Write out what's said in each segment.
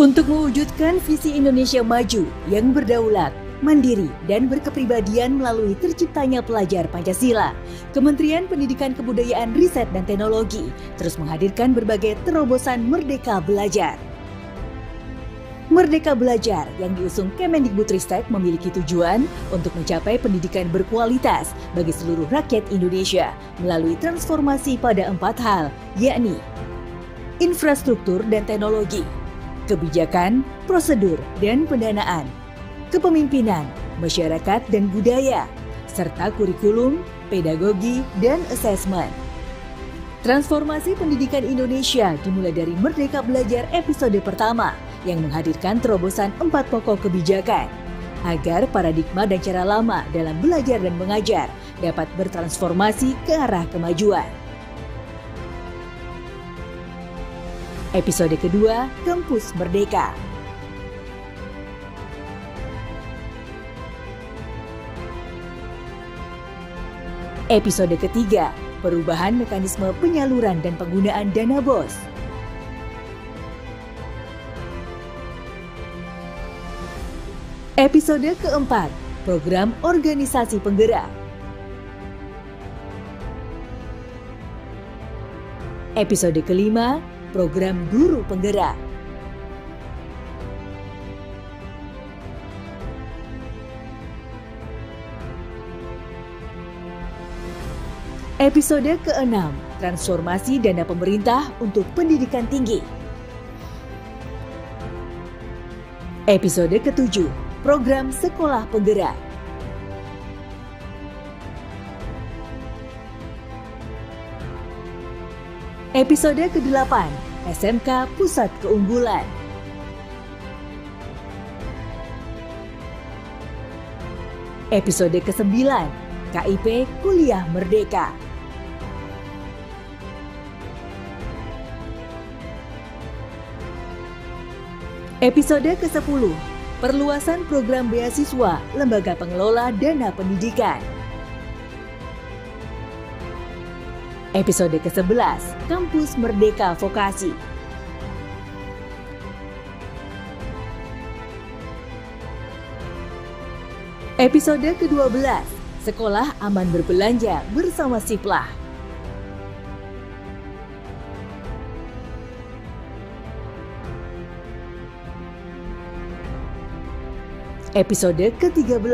Untuk mewujudkan visi Indonesia maju yang berdaulat, mandiri, dan berkepribadian melalui terciptanya pelajar Pancasila, Kementerian Pendidikan Kebudayaan Riset dan Teknologi terus menghadirkan berbagai terobosan Merdeka Belajar. Merdeka Belajar yang diusung Kemendikbudristek memiliki tujuan untuk mencapai pendidikan berkualitas bagi seluruh rakyat Indonesia melalui transformasi pada 4 hal, yakni infrastruktur dan teknologi, kebijakan, prosedur, dan pendanaan, kepemimpinan, masyarakat dan budaya, serta kurikulum, pedagogi, dan asesmen. Transformasi pendidikan Indonesia dimulai dari Merdeka Belajar episode pertama yang menghadirkan terobosan 4 pokok kebijakan agar paradigma dan cara lama dalam belajar dan mengajar dapat bertransformasi ke arah kemajuan. Episode kedua, Kampus Merdeka. Episode ketiga, perubahan mekanisme penyaluran dan penggunaan dana BOS. Episode keempat, program organisasi penggerak. Episode kelima, program guru penggerak. Episode ke-6, transformasi dana pemerintah untuk pendidikan tinggi. Episode ke-7, program sekolah penggerak. Episode ke-8, SMK Pusat Keunggulan. Episode ke-9, KIP Kuliah Merdeka. Episode ke-10, perluasan program beasiswa Lembaga Pengelola Dana Pendidikan. Episode ke-11, Kampus Merdeka Vokasi. Episode ke-12, Sekolah Aman Berbelanja bersama Siplah. Episode ke-13,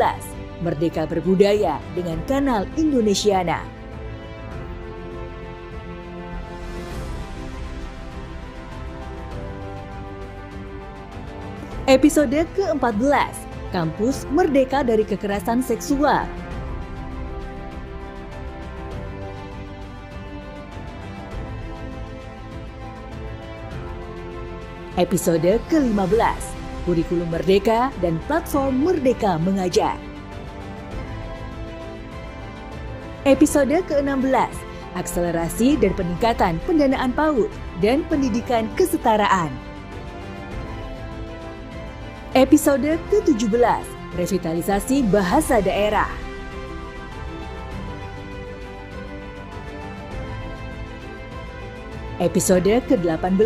Merdeka Berbudaya dengan Kanal Indonesiana. Episode ke-14, Kampus Merdeka dari Kekerasan Seksual. Episode ke-15, Kurikulum Merdeka dan Platform Merdeka Mengajar. Episode ke-16, Akselerasi dan Peningkatan Pendanaan PAUD dan Pendidikan Kesetaraan. Episode ke-17, Revitalisasi Bahasa Daerah. Episode ke-18,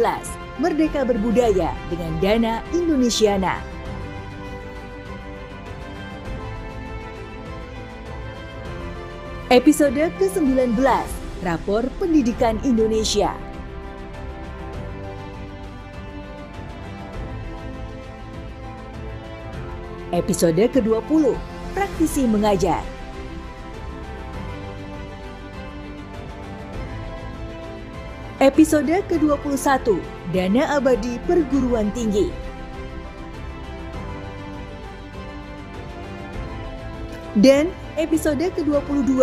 Merdeka Berbudaya dengan Dana Indonesiana. Episode ke-19, Rapor Pendidikan Indonesia. Episode ke-20, Praktisi Mengajar. Episode ke-21, Dana Abadi Perguruan Tinggi. Dan episode ke-22,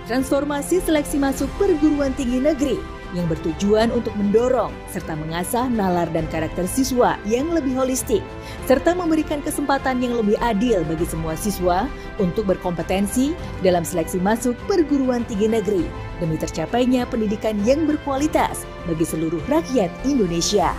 Transformasi Seleksi Masuk Perguruan Tinggi Negeri yang bertujuan untuk mendorong serta mengasah nalar dan karakter siswa yang lebih holistik, serta memberikan kesempatan yang lebih adil bagi semua siswa untuk berkompetensi dalam seleksi masuk perguruan tinggi negeri, demi tercapainya pendidikan yang berkualitas bagi seluruh rakyat Indonesia.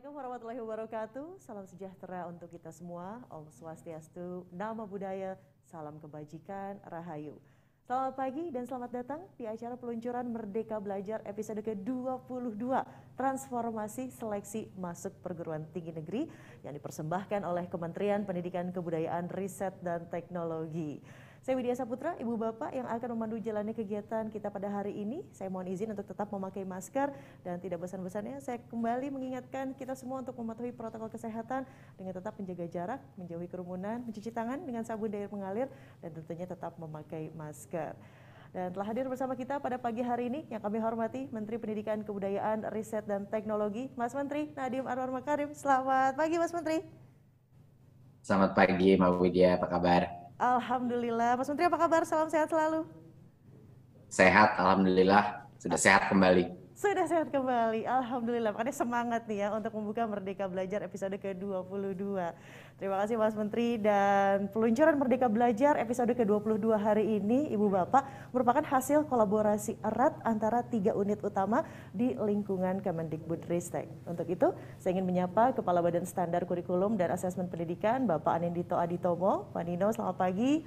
Assalamualaikum warahmatullahi wabarakatuh. Salam sejahtera untuk kita semua. Om Swastiastu, Namo Buddhaya, salam kebajikan, Rahayu. Selamat pagi dan selamat datang di acara peluncuran Merdeka Belajar episode ke-22 Transformasi Seleksi Masuk Perguruan Tinggi Negeri yang dipersembahkan oleh Kementerian Pendidikan Kebudayaan Riset dan Teknologi. Saya Widya Saputra, Ibu Bapak yang akan memandu jalannya kegiatan kita pada hari ini. Saya mohon izin untuk tetap memakai masker dan tidak bosan-bosannya saya kembali mengingatkan kita semua untuk mematuhi protokol kesehatan dengan tetap menjaga jarak, menjauhi kerumunan, mencuci tangan dengan sabun dan air mengalir, dan tentunya tetap memakai masker. Dan telah hadir bersama kita pada pagi hari ini yang kami hormati Menteri Pendidikan Kebudayaan Riset dan Teknologi, Mas Menteri Nadiem Anwar Makarim. Selamat pagi Mas Menteri. Selamat pagi Mbak Widya, apa kabar? Alhamdulillah. Mas Menteri apa kabar? Salam sehat selalu. Sehat, Alhamdulillah. Sudah sehat kembali. Sudah sehat kembali, Alhamdulillah. Makanya semangat nih ya untuk membuka Merdeka Belajar episode ke-22. Terima kasih Mas Menteri, dan peluncuran Merdeka Belajar episode ke-22 hari ini, Ibu Bapak, merupakan hasil kolaborasi erat antara 3 unit utama di lingkungan Kemendikbudristek. Untuk itu, saya ingin menyapa Kepala Badan Standar Kurikulum dan Asesmen Pendidikan, Bapak Anindito Aditomo. Pak Nino, selamat pagi.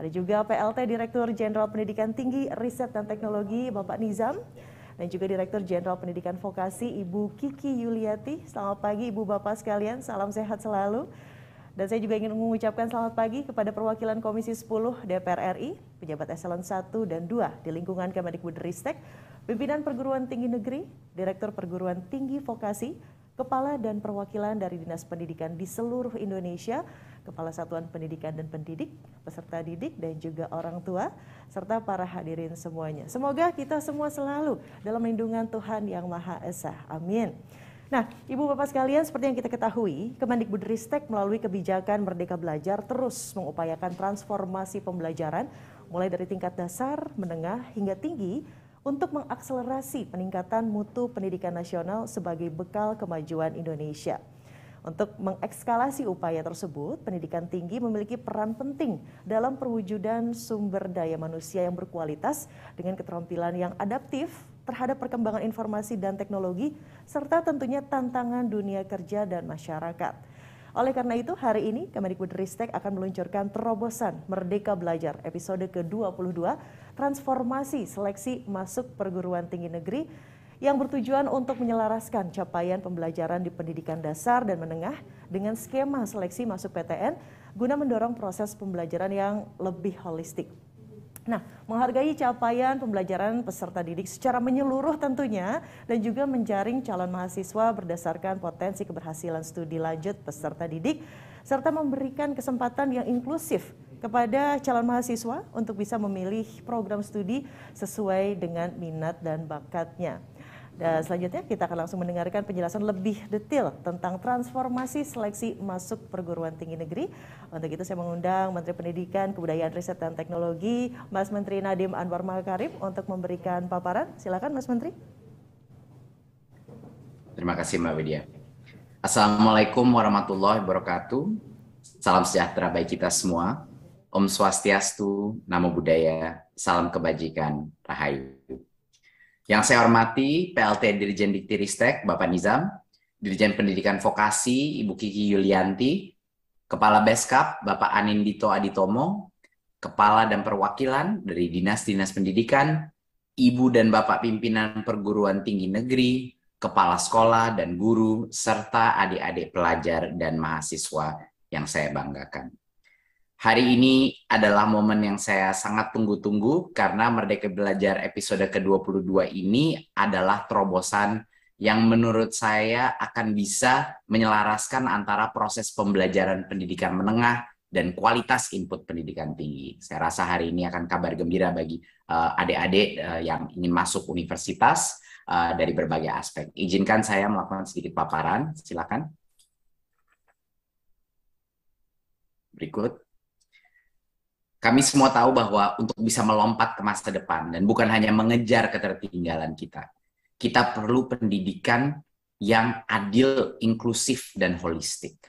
Ada juga PLT Direktur Jenderal Pendidikan Tinggi, Riset dan Teknologi, Bapak Nizam. Dan juga Direktur Jenderal Pendidikan Vokasi, Ibu Kiki Yuliati. Selamat pagi Ibu Bapak sekalian, salam sehat selalu. Dan saya juga ingin mengucapkan selamat pagi kepada perwakilan Komisi 10 DPR RI, pejabat eselon 1 dan 2 di lingkungan Kemendikbudristek, pimpinan perguruan tinggi negeri, Direktur Perguruan Tinggi Vokasi, kepala dan perwakilan dari Dinas Pendidikan di seluruh Indonesia, Kepala Satuan Pendidikan dan Pendidik, peserta didik, dan juga orang tua, serta para hadirin semuanya. Semoga kita semua selalu dalam lindungan Tuhan Yang Maha Esa. Amin. Nah, Ibu Bapak sekalian, seperti yang kita ketahui, Kemendikbudristek melalui kebijakan Merdeka Belajar terus mengupayakan transformasi pembelajaran, mulai dari tingkat dasar, menengah, hingga tinggi, untuk mengakselerasi peningkatan mutu pendidikan nasional sebagai bekal kemajuan Indonesia. Untuk mengekskalasi upaya tersebut, pendidikan tinggi memiliki peran penting dalam perwujudan sumber daya manusia yang berkualitas dengan keterampilan yang adaptif terhadap perkembangan informasi dan teknologi, serta tentunya tantangan dunia kerja dan masyarakat. Oleh karena itu, hari ini Kemendikbudristek akan meluncurkan terobosan Merdeka Belajar episode ke-22 Transformasi Seleksi Masuk Perguruan Tinggi Negeri yang bertujuan untuk menyelaraskan capaian pembelajaran di pendidikan dasar dan menengah dengan skema seleksi masuk PTN guna mendorong proses pembelajaran yang lebih holistik. Nah, menghargai capaian pembelajaran peserta didik secara menyeluruh tentunya, dan juga menjaring calon mahasiswa berdasarkan potensi keberhasilan studi lanjut peserta didik, serta memberikan kesempatan yang inklusif kepada calon mahasiswa untuk bisa memilih program studi sesuai dengan minat dan bakatnya. Dan selanjutnya kita akan langsung mendengarkan penjelasan lebih detail tentang transformasi seleksi masuk perguruan tinggi negeri. Untuk itu saya mengundang Menteri Pendidikan, Kebudayaan, Riset dan Teknologi, Mas Menteri Nadiem Anwar Makarim untuk memberikan paparan. Silakan Mas Menteri. Terima kasih Mbak Widya. Assalamualaikum warahmatullahi wabarakatuh. Salam sejahtera bagi kita semua. Om Swastiastu, Namo Buddhaya, salam kebajikan, Rahayu. Yang saya hormati PLT Dirjen Diktiristek, Bapak Nizam, Dirjen Pendidikan Vokasi, Ibu Kiki Yulianti, Kepala Beskap, Bapak Anindito Aditomo, Kepala dan Perwakilan dari Dinas-Dinas Pendidikan, Ibu dan Bapak Pimpinan Perguruan Tinggi Negeri, Kepala Sekolah dan Guru, serta adik-adik pelajar dan mahasiswa yang saya banggakan. Hari ini adalah momen yang saya sangat tunggu-tunggu karena Merdeka Belajar episode ke-22 ini adalah terobosan yang menurut saya akan bisa menyelaraskan antara proses pembelajaran pendidikan menengah dan kualitas input pendidikan tinggi. Saya rasa hari ini akan kabar gembira bagi adik-adik yang ingin masuk universitas dari berbagai aspek. Izinkan saya melakukan sedikit paparan, silakan. Berikut. Kami semua tahu bahwa untuk bisa melompat ke masa depan dan bukan hanya mengejar ketertinggalan kita perlu pendidikan yang adil, inklusif, dan holistik.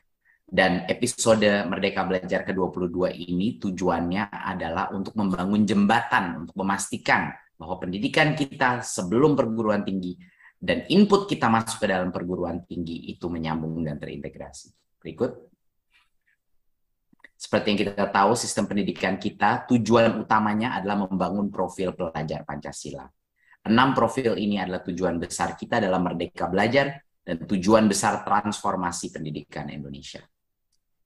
Dan episode Merdeka Belajar ke-22 ini tujuannya adalah untuk membangun jembatan, untuk memastikan bahwa pendidikan kita sebelum perguruan tinggi dan input kita masuk ke dalam perguruan tinggi itu menyambung dan terintegrasi. Berikut. Seperti yang kita tahu, sistem pendidikan kita tujuan utamanya adalah membangun profil pelajar Pancasila. 6 profil ini adalah tujuan besar kita dalam Merdeka Belajar dan tujuan besar transformasi pendidikan Indonesia.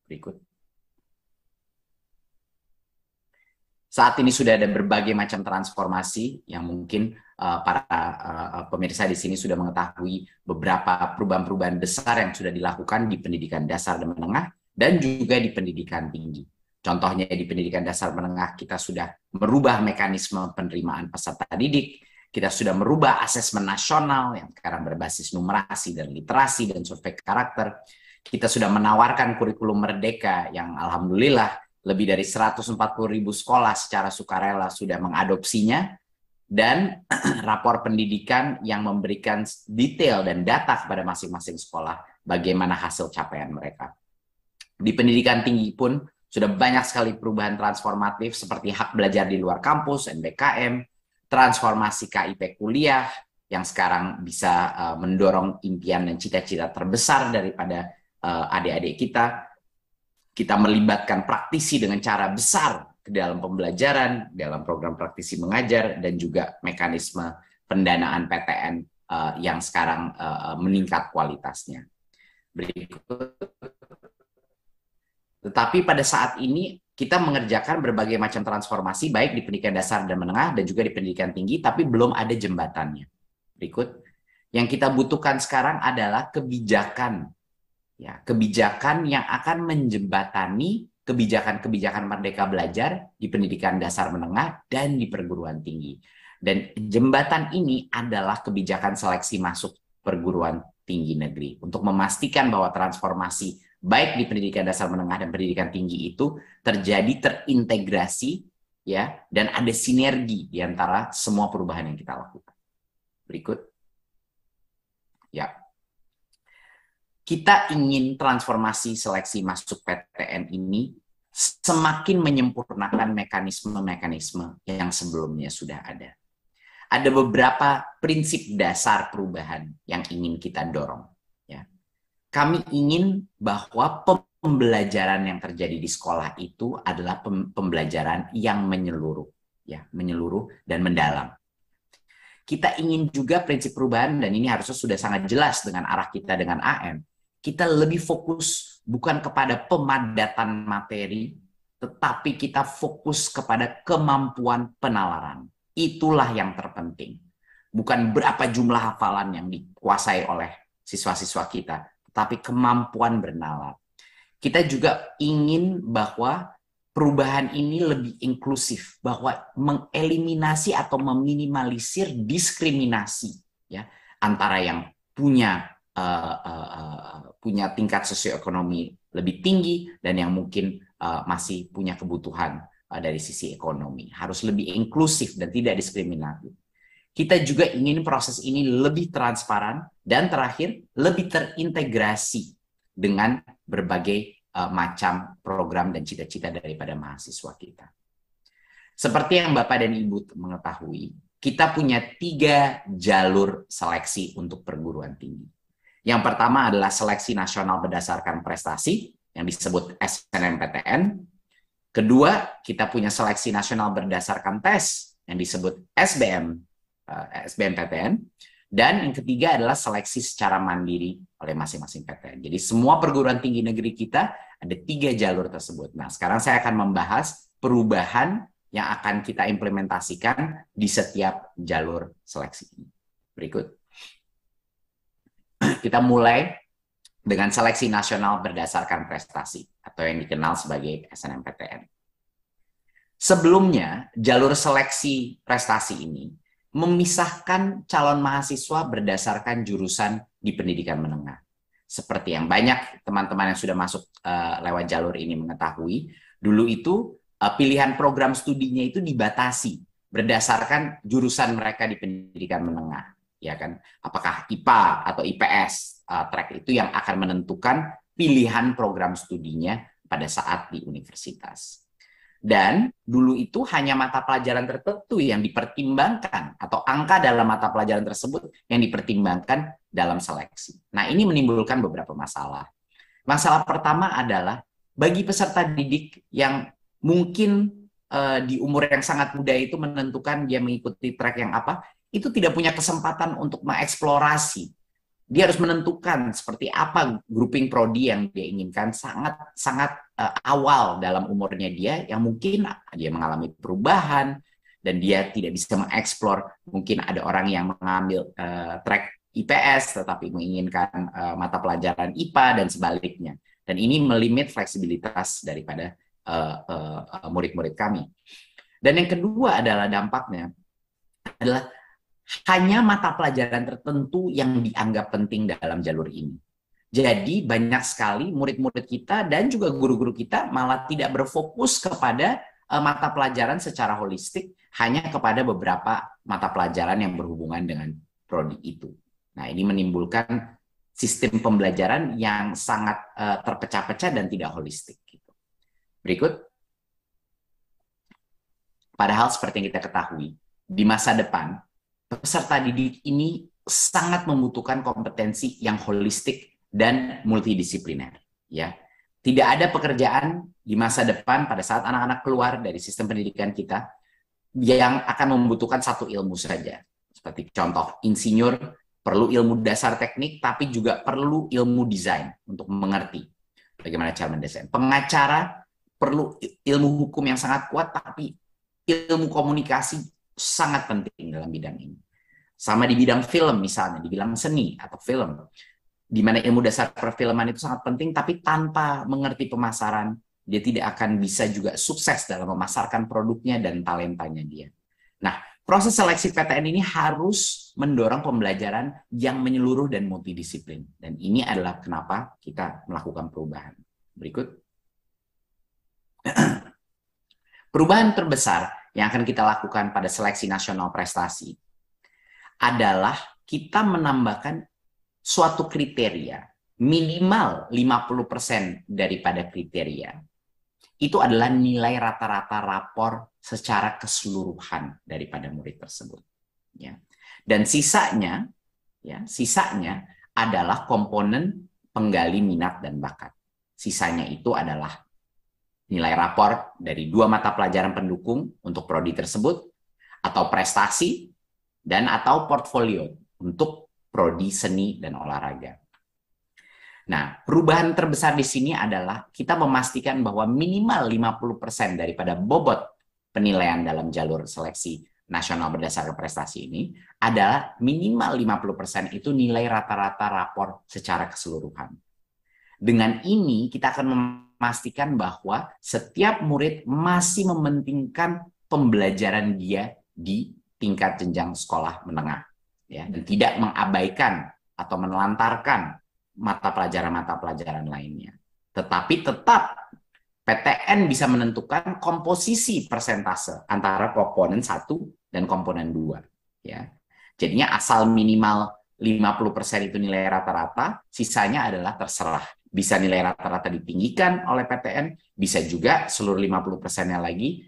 Berikut. Saat ini sudah ada berbagai macam transformasi yang mungkin para pemirsa di sini sudah mengetahui beberapa perubahan-perubahan besar yang sudah dilakukan di pendidikan dasar dan menengah dan juga di pendidikan tinggi. Contohnya di pendidikan dasar menengah kita sudah merubah mekanisme penerimaan peserta didik, kita sudah merubah asesmen nasional yang sekarang berbasis numerasi dan literasi dan survei karakter. Kita sudah menawarkan kurikulum merdeka yang alhamdulillah lebih dari 140.000 sekolah secara sukarela sudah mengadopsinya, dan rapor pendidikan yang memberikan detail dan data kepada masing-masing sekolah bagaimana hasil capaian mereka. Di pendidikan tinggi pun sudah banyak sekali perubahan transformatif seperti hak belajar di luar kampus, NBKM, transformasi KIP kuliah yang sekarang bisa mendorong impian dan cita-cita terbesar daripada adik-adik kita. Kita melibatkan praktisi dengan cara besar ke dalam pembelajaran, dalam program praktisi mengajar, dan juga mekanisme pendanaan PTN yang sekarang meningkat kualitasnya. Berikut. Tetapi pada saat ini kita mengerjakan berbagai macam transformasi baik di pendidikan dasar dan menengah dan juga di pendidikan tinggi, tapi belum ada jembatannya. Berikut. Yang kita butuhkan sekarang adalah kebijakan. Ya, kebijakan yang akan menjembatani kebijakan-kebijakan Merdeka Belajar di pendidikan dasar menengah dan di perguruan tinggi. Dan jembatan ini adalah kebijakan seleksi masuk perguruan tinggi negeri untuk memastikan bahwa transformasi baik di pendidikan dasar menengah dan pendidikan tinggi itu terjadi terintegrasi, ya, dan ada sinergi di antara semua perubahan yang kita lakukan. Berikut. Ya. Kita ingin transformasi seleksi masuk PTN ini semakin menyempurnakan mekanisme-mekanisme yang sebelumnya sudah ada. Ada beberapa prinsip dasar perubahan yang ingin kita dorong. Ya. Kami ingin bahwa pembelajaran yang terjadi di sekolah itu adalah pembelajaran yang menyeluruh, ya, menyeluruh dan mendalam. Kita ingin juga prinsip perubahan, dan ini harusnya sudah sangat jelas dengan arah kita dengan AM. Kita lebih fokus bukan kepada pemadatan materi, tetapi kita fokus kepada kemampuan penalaran. Itulah yang terpenting. Bukan berapa jumlah hafalan yang dikuasai oleh siswa-siswa kita, tapi kemampuan bernalar. Kita juga ingin bahwa perubahan ini lebih inklusif, bahwa mengeliminasi atau meminimalisir diskriminasi, ya, antara yang punya tingkat sosioekonomi lebih tinggi dan yang mungkin masih punya kebutuhan dari sisi ekonomi. Harus lebih inklusif dan tidak diskriminatif. Kita juga ingin proses ini lebih transparan dan terakhir lebih terintegrasi dengan berbagai macam program dan cita-cita daripada mahasiswa kita. Seperti yang Bapak dan Ibu mengetahui, kita punya 3 jalur seleksi untuk perguruan tinggi. Yang pertama adalah seleksi nasional berdasarkan prestasi yang disebut SNMPTN. Kedua, kita punya seleksi nasional berdasarkan tes yang disebut SBMPTN, dan yang ketiga adalah seleksi secara mandiri oleh masing-masing PTN. Jadi semua perguruan tinggi negeri kita ada 3 jalur tersebut. Nah, sekarang saya akan membahas perubahan yang akan kita implementasikan di setiap jalur seleksi ini. Berikut. Kita mulai dengan seleksi nasional berdasarkan prestasi atau yang dikenal sebagai SNMPTN. Sebelumnya, jalur seleksi prestasi ini memisahkan calon mahasiswa berdasarkan jurusan di pendidikan menengah. Seperti yang banyak teman-teman yang sudah masuk lewat jalur ini mengetahui, dulu itu pilihan program studinya itu dibatasi berdasarkan jurusan mereka di pendidikan menengah, ya kan? Apakah IPA atau IPS, track itu yang akan menentukan pilihan program studinya pada saat di universitas. Dan dulu itu hanya mata pelajaran tertentu yang dipertimbangkan atau angka dalam mata pelajaran tersebut yang dipertimbangkan dalam seleksi. Nah, ini menimbulkan beberapa masalah. Masalah pertama adalah bagi peserta didik yang mungkin di umur yang sangat muda itu menentukan dia mengikuti track yang apa, itu tidak punya kesempatan untuk mengeksplorasi. Dia harus menentukan seperti apa grouping prodi yang dia inginkan sangat awal dalam umurnya dia, yang mungkin dia mengalami perubahan dan dia tidak bisa mengeksplor. Mungkin ada orang yang mengambil track IPS tetapi menginginkan mata pelajaran IPA dan sebaliknya. Dan ini melimit fleksibilitas daripada murid-murid kami. Dan yang kedua adalah dampaknya adalah hanya mata pelajaran tertentu yang dianggap penting dalam jalur ini. Jadi banyak sekali murid-murid kita dan juga guru-guru kita malah tidak berfokus kepada mata pelajaran secara holistik, hanya kepada beberapa mata pelajaran yang berhubungan dengan prodi itu. Nah, ini menimbulkan sistem pembelajaran yang sangat terpecah-pecah dan tidak holistik. Berikut. Padahal seperti yang kita ketahui, di masa depan, peserta didik ini sangat membutuhkan kompetensi yang holistik dan multidisipliner. Ya, tidak ada pekerjaan di masa depan pada saat anak-anak keluar dari sistem pendidikan kita yang akan membutuhkan satu ilmu saja. Seperti contoh, insinyur perlu ilmu dasar teknik, tapi juga perlu ilmu desain untuk mengerti bagaimana cara mendesain. Pengacara perlu ilmu hukum yang sangat kuat, tapi ilmu komunikasi sangat penting dalam bidang ini. Sama di bidang film misalnya, di bidang seni atau film, di mana ilmu dasar perfilman itu sangat penting, tapi tanpa mengerti pemasaran, dia tidak akan bisa juga sukses dalam memasarkan produknya dan talentanya dia. Nah, proses seleksi PTN ini harus mendorong pembelajaran yang menyeluruh dan multidisiplin. Dan ini adalah kenapa kita melakukan perubahan. Berikut. Perubahan terbesar yang akan kita lakukan pada seleksi nasional prestasi adalah kita menambahkan suatu kriteria, minimal 50% daripada kriteria. Itu adalah nilai rata-rata rapor secara keseluruhan daripada murid tersebut. Ya. Dan sisanya adalah komponen penggali minat dan bakat. Sisanya itu adalah nilai rapor dari 2 mata pelajaran pendukung untuk prodi tersebut, atau prestasi, dan atau portfolio untuk prodi seni dan olahraga. Nah, perubahan terbesar di sini adalah kita memastikan bahwa minimal 50% daripada bobot penilaian dalam jalur seleksi nasional berdasarkan prestasi ini adalah minimal 50% itu nilai rata-rata rapor secara keseluruhan. Dengan ini kita akan memastikan bahwa setiap murid masih mementingkan pembelajaran dia di tingkat jenjang sekolah menengah, ya, dan tidak mengabaikan atau menelantarkan mata pelajaran lainnya. Tetapi tetap PTN bisa menentukan komposisi persentase antara komponen 1 dan komponen 2. Ya. Jadinya asal minimal 50% itu nilai rata-rata, sisanya adalah terserah. Bisa nilai rata-rata ditinggikan oleh PTN, bisa juga seluruh 50%-nya lagi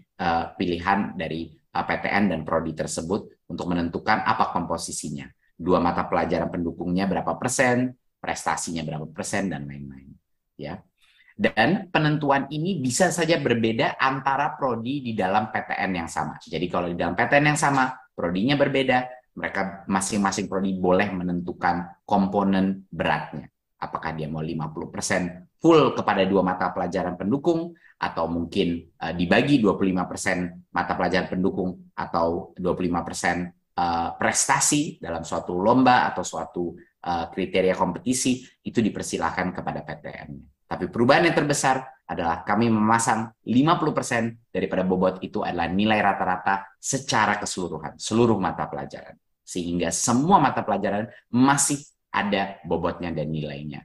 pilihan dari PTN dan prodi tersebut untuk menentukan apa komposisinya. 2 mata pelajaran pendukungnya berapa persen, prestasinya berapa persen, dan lain-lain. Ya. Dan penentuan ini bisa saja berbeda antara prodi di dalam PTN yang sama. Jadi kalau di dalam PTN yang sama, prodinya berbeda, mereka masing-masing prodi boleh menentukan komponen beratnya. Apakah dia mau 50% full kepada 2 mata pelajaran pendukung, atau mungkin dibagi 25% mata pelajaran pendukung atau 25% prestasi dalam suatu lomba atau suatu kriteria kompetisi, itu dipersilahkan kepada PTN. Tapi perubahan yang terbesar adalah kami memasang 50% daripada bobot itu adalah nilai rata-rata secara keseluruhan, seluruh mata pelajaran. Sehingga semua mata pelajaran masih ada bobotnya dan nilainya.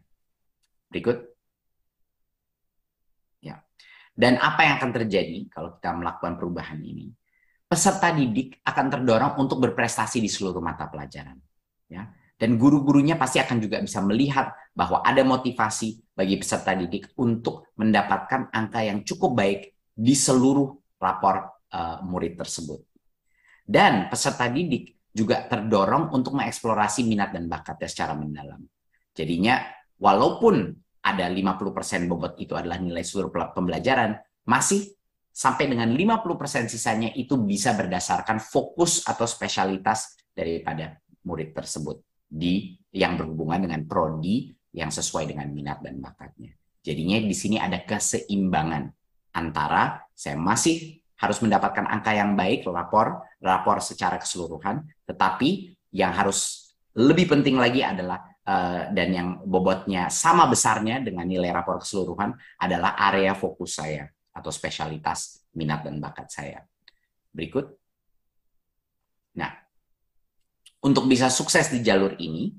Berikut. Ya. Dan apa yang akan terjadi kalau kita melakukan perubahan ini? Peserta didik akan terdorong untuk berprestasi di seluruh mata pelajaran. Ya. Dan guru-gurunya pasti akan juga bisa melihat bahwa ada motivasi bagi peserta didik untuk mendapatkan angka yang cukup baik di seluruh rapor murid tersebut. Dan peserta didik juga terdorong untuk mengeksplorasi minat dan bakatnya secara mendalam. Jadinya, walaupun ada 50% bobot itu adalah nilai seluruh pembelajaran, masih sampai dengan 50% sisanya itu bisa berdasarkan fokus atau spesialitas daripada murid tersebut yang berhubungan dengan prodi yang sesuai dengan minat dan bakatnya. Jadinya di sini ada keseimbangan antara saya masih harus mendapatkan angka yang baik, rapor secara keseluruhan, tetapi yang harus lebih penting lagi adalah dan yang bobotnya sama besarnya dengan nilai rapor keseluruhan adalah area fokus saya atau spesialitas minat dan bakat saya. Berikut. Nah, untuk bisa sukses di jalur ini,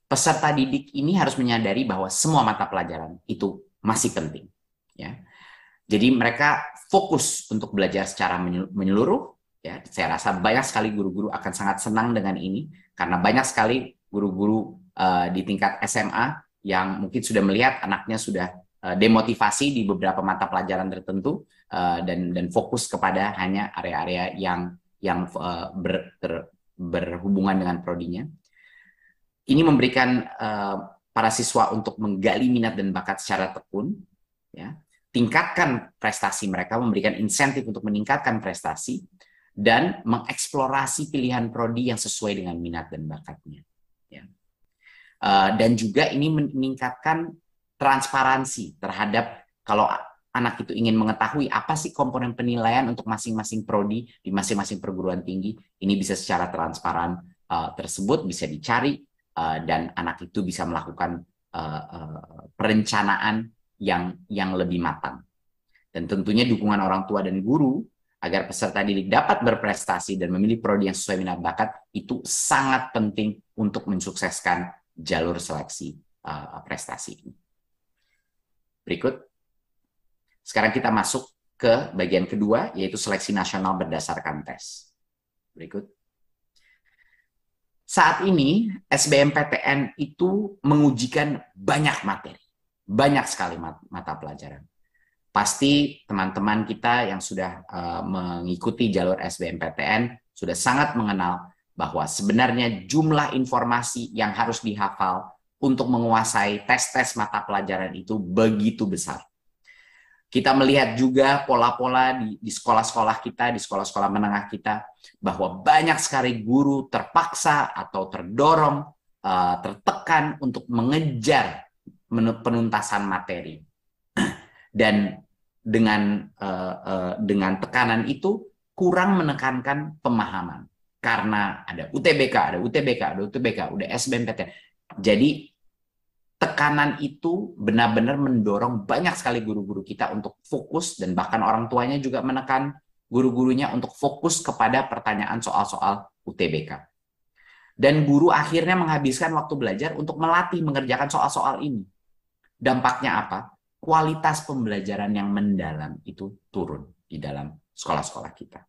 peserta didik ini harus menyadari bahwa semua mata pelajaran itu masih penting. Ya. Jadi mereka fokus untuk belajar secara menyeluruh. Ya, saya rasa banyak sekali guru-guru akan sangat senang dengan ini, karena banyak sekali guru-guru di tingkat SMA yang mungkin sudah melihat anaknya sudah demotivasi di beberapa mata pelajaran tertentu dan fokus kepada hanya area-area yang berhubungan dengan prodinya. Ini memberikan para siswa untuk menggali minat dan bakat secara tekun, ya, tingkatkan prestasi mereka, memberikan insentif untuk meningkatkan prestasi, dan mengeksplorasi pilihan prodi yang sesuai dengan minat dan bakatnya. Ya. Dan juga ini meningkatkan transparansi terhadap kalau anak itu ingin mengetahui apa sih komponen penilaian untuk masing-masing prodi di masing-masing perguruan tinggi, ini bisa secara transparan tersebut bisa dicari dan anak itu bisa melakukan perencanaan yang lebih matang. Dan tentunya dukungan orang tua dan guru agar peserta didik dapat berprestasi dan memilih prodi yang sesuai minat bakat itu sangat penting untuk mensukseskan jalur seleksi prestasi ini. Berikut. Sekarang kita masuk ke bagian kedua, yaitu seleksi nasional berdasarkan tes. Berikut. Saat ini, SBMPTN itu mengujikan banyak materi. Banyak sekali mata pelajaran. Pasti teman-teman kita yang sudah mengikuti jalur SBMPTN sudah sangat mengenal bahwa sebenarnya jumlah informasi yang harus dihafal untuk menguasai tes-tes mata pelajaran itu begitu besar. Kita melihat juga pola-pola di sekolah-sekolah kita, di sekolah-sekolah menengah kita, bahwa banyak sekali guru terpaksa atau terdorong, tertekan untuk mengejar penuntasan materi. Dan dengan tekanan itu kurang menekankan pemahaman. Karena ada UTBK, udah SBMPTN. Jadi tekanan itu benar-benar mendorong banyak sekali guru-guru kita untuk fokus, dan bahkan orang tuanya juga menekan guru-gurunya untuk fokus kepada pertanyaan soal-soal UTBK. Dan guru akhirnya menghabiskan waktu belajar untuk melatih mengerjakan soal-soal ini. Dampaknya apa? Kualitas pembelajaran yang mendalam itu turun di dalam sekolah-sekolah kita.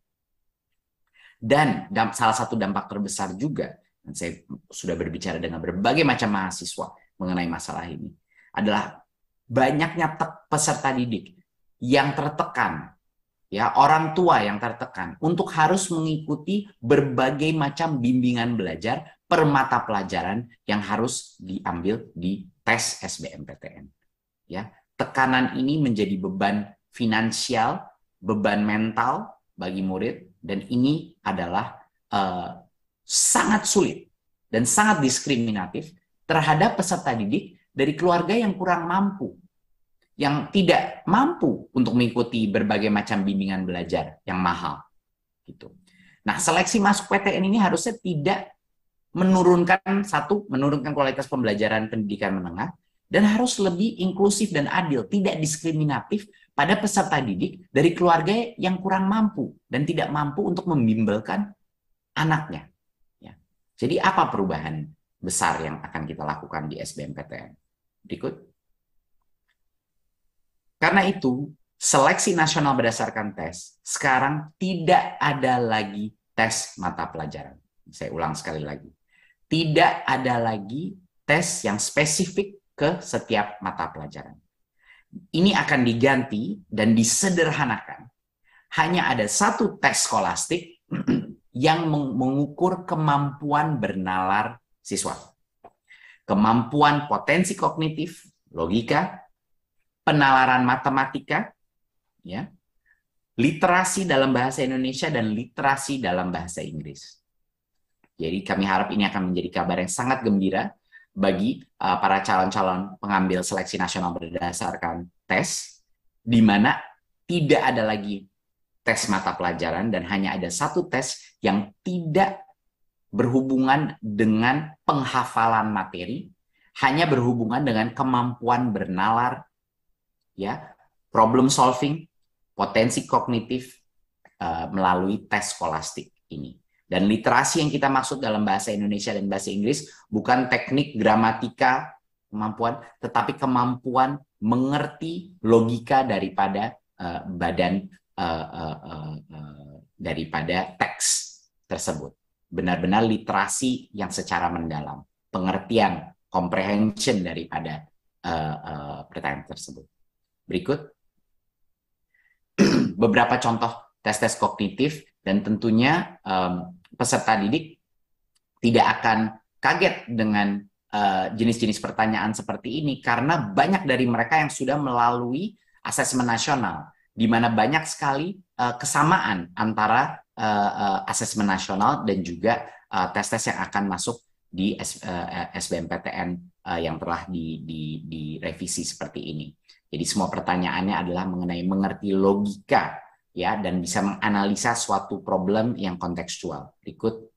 Dan salah satu dampak terbesar juga, dan saya sudah berbicara dengan berbagai macam mahasiswa mengenai masalah ini, adalah banyaknya peserta didik yang tertekan, ya, orang tua yang tertekan untuk harus mengikuti berbagai macam bimbingan belajar per mata pelajaran yang harus diambil di tes SBMPTN. Ya, tekanan ini menjadi beban finansial, beban mental bagi murid, dan ini adalah sangat sulit dan sangat diskriminatif terhadap peserta didik dari keluarga yang kurang mampu, yang tidak mampu untuk mengikuti berbagai macam bimbingan belajar yang mahal. Gitu. Nah, seleksi masuk PTN ini harusnya tidak menurunkan kualitas pembelajaran pendidikan menengah, dan harus lebih inklusif dan adil, tidak diskriminatif pada peserta didik dari keluarga yang kurang mampu dan tidak mampu untuk membimbelkan anaknya. Ya. Jadi apa perubahan besar yang akan kita lakukan di SBMPTN? Berikut. Karena itu, seleksi nasional berdasarkan tes, sekarang tidak ada lagi tes mata pelajaran. Saya ulang sekali lagi. Tidak ada lagi tes yang spesifik ke setiap mata pelajaran. Ini akan diganti dan disederhanakan. Hanya ada satu tes skolastik yang mengukur kemampuan bernalar siswa. Kemampuan potensi kognitif logika, penalaran matematika, ya, literasi dalam bahasa Indonesia, dan literasi dalam bahasa Inggris. Jadi kami harap ini akan menjadi kabar yang sangat gembira bagi para calon-calon pengambil seleksi nasional berdasarkan tes, di mana tidak ada lagi tes mata pelajaran dan hanya ada satu tes yang tidak berhubungan dengan penghafalan materi, hanya berhubungan dengan kemampuan bernalar, ya, problem solving, potensi kognitif melalui tes skolastik ini. Dan literasi yang kita maksud dalam bahasa Indonesia dan bahasa Inggris bukan teknik gramatika kemampuan, tetapi kemampuan mengerti logika daripada daripada teks tersebut. Benar-benar literasi yang secara mendalam, pengertian, comprehension daripada pertanyaan tersebut. Berikut beberapa contoh tes-tes kognitif, dan tentunya peserta didik tidak akan kaget dengan jenis-jenis pertanyaan seperti ini, karena banyak dari mereka yang sudah melalui asesmen nasional, di mana banyak sekali kesamaan antara asesmen nasional dan juga tes-tes yang akan masuk di SBMPTN yang telah direvisi seperti ini. Jadi semua pertanyaannya adalah mengenai mengerti logika, ya, dan bisa menganalisa suatu problem yang kontekstual. Berikut,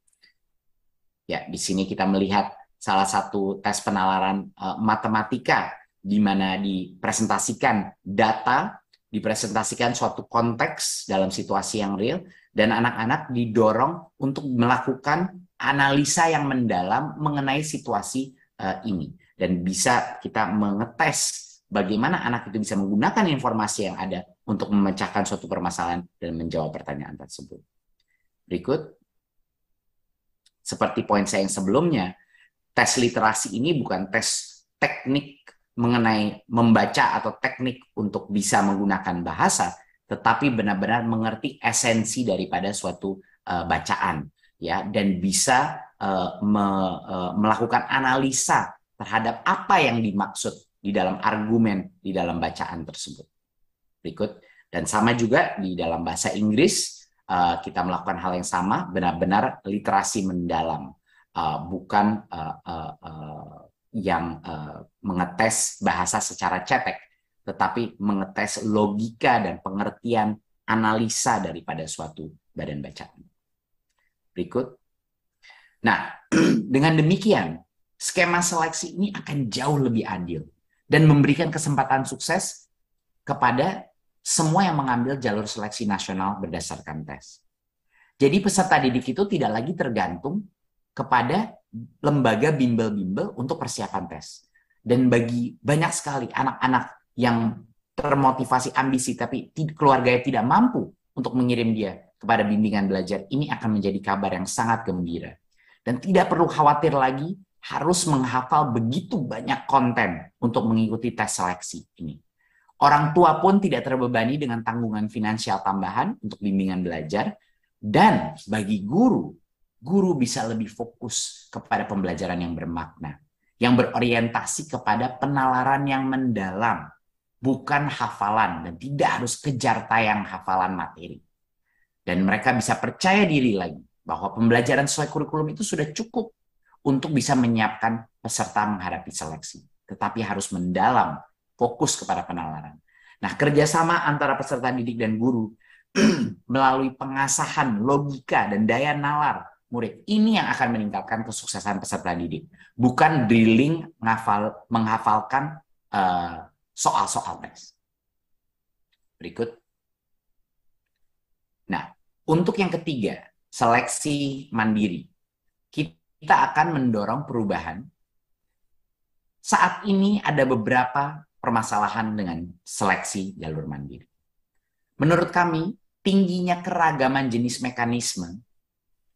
ya, di sini kita melihat salah satu tes penalaran matematika, di mana dipresentasikan data, dipresentasikan suatu konteks dalam situasi yang real, dan anak-anak didorong untuk melakukan analisa yang mendalam mengenai situasi ini. Dan bisa kita mengetes bagaimana anak itu bisa menggunakan informasi yang ada untuk memecahkan suatu permasalahan dan menjawab pertanyaan tersebut. Berikut, seperti poin saya yang sebelumnya, tes literasi ini bukan tes teknik mengenai membaca atau teknik untuk bisa menggunakan bahasa, tetapi benar-benar mengerti esensi daripada suatu bacaan, ya, dan bisa melakukan analisa terhadap apa yang dimaksud di dalam argumen di dalam bacaan tersebut. Berikut, dan sama juga di dalam bahasa Inggris kita melakukan hal yang sama, benar-benar literasi mendalam, bukan yang mengetes bahasa secara cetek, tetapi mengetes logika dan pengertian analisa daripada suatu badan bacaan. Berikut. Nah, dengan demikian, skema seleksi ini akan jauh lebih adil dan memberikan kesempatan sukses kepada semua yang mengambil jalur seleksi nasional berdasarkan tes. Jadi peserta didik itu tidak lagi tergantung kepada lembaga bimbel-bimbel untuk persiapan tes. Dan bagi banyak sekali anak-anak yang termotivasi ambisi tapi keluarganya tidak mampu untuk mengirim dia kepada bimbingan belajar, ini akan menjadi kabar yang sangat gembira. Dan tidak perlu khawatir lagi harus menghafal begitu banyak konten untuk mengikuti tes seleksi ini. Orang tua pun tidak terbebani dengan tanggungan finansial tambahan untuk bimbingan belajar, dan bagi guru bisa lebih fokus kepada pembelajaran yang bermakna, yang berorientasi kepada penalaran yang mendalam, bukan hafalan, dan tidak harus kejar tayang hafalan materi. Dan mereka bisa percaya diri lagi bahwa pembelajaran sesuai kurikulum itu sudah cukup untuk bisa menyiapkan peserta menghadapi seleksi, tetapi harus mendalam, fokus kepada penalaran. Nah, kerjasama antara peserta didik dan guru melalui pengasahan logika dan daya nalar murid, ini yang akan meningkatkan kesuksesan peserta didik, bukan drilling menghafalkan soal-soal tes. Berikut. Nah, untuk yang ketiga, seleksi mandiri. Kita akan mendorong perubahan. Saat ini ada beberapa permasalahan dengan seleksi jalur mandiri. Menurut kami, tingginya keragaman jenis mekanisme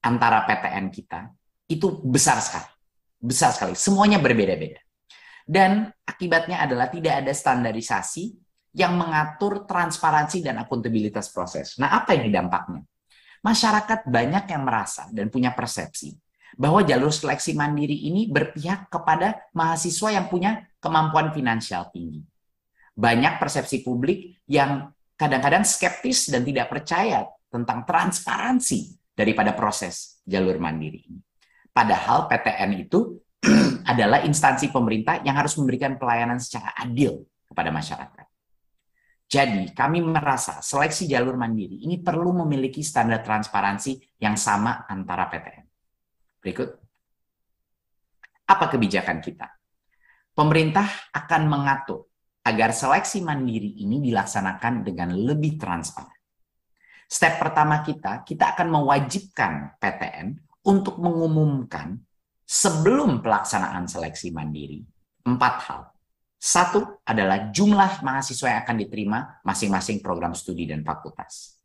antara PTN kita itu besar sekali. Besar sekali. Semuanya berbeda-beda. Dan akibatnya adalah tidak ada standarisasi yang mengatur transparansi dan akuntabilitas proses. Nah, apa ini dampaknya? Masyarakat banyak yang merasa dan punya persepsi bahwa jalur seleksi mandiri ini berpihak kepada mahasiswa yang punya kemampuan finansial tinggi. Banyak persepsi publik yang kadang-kadang skeptis dan tidak percaya tentang transparansi daripada proses jalur mandiri ini. Padahal PTN itu adalah instansi pemerintah yang harus memberikan pelayanan secara adil kepada masyarakat. Jadi, kami merasa seleksi jalur mandiri ini perlu memiliki standar transparansi yang sama antara PTN. Berikut. Apa kebijakan kita? Pemerintah akan mengatur agar seleksi mandiri ini dilaksanakan dengan lebih transparan. Step pertama kita akan mewajibkan PTN untuk mengumumkan sebelum pelaksanaan seleksi mandiri 4 hal. 1 adalah jumlah mahasiswa yang akan diterima masing-masing program studi dan fakultas.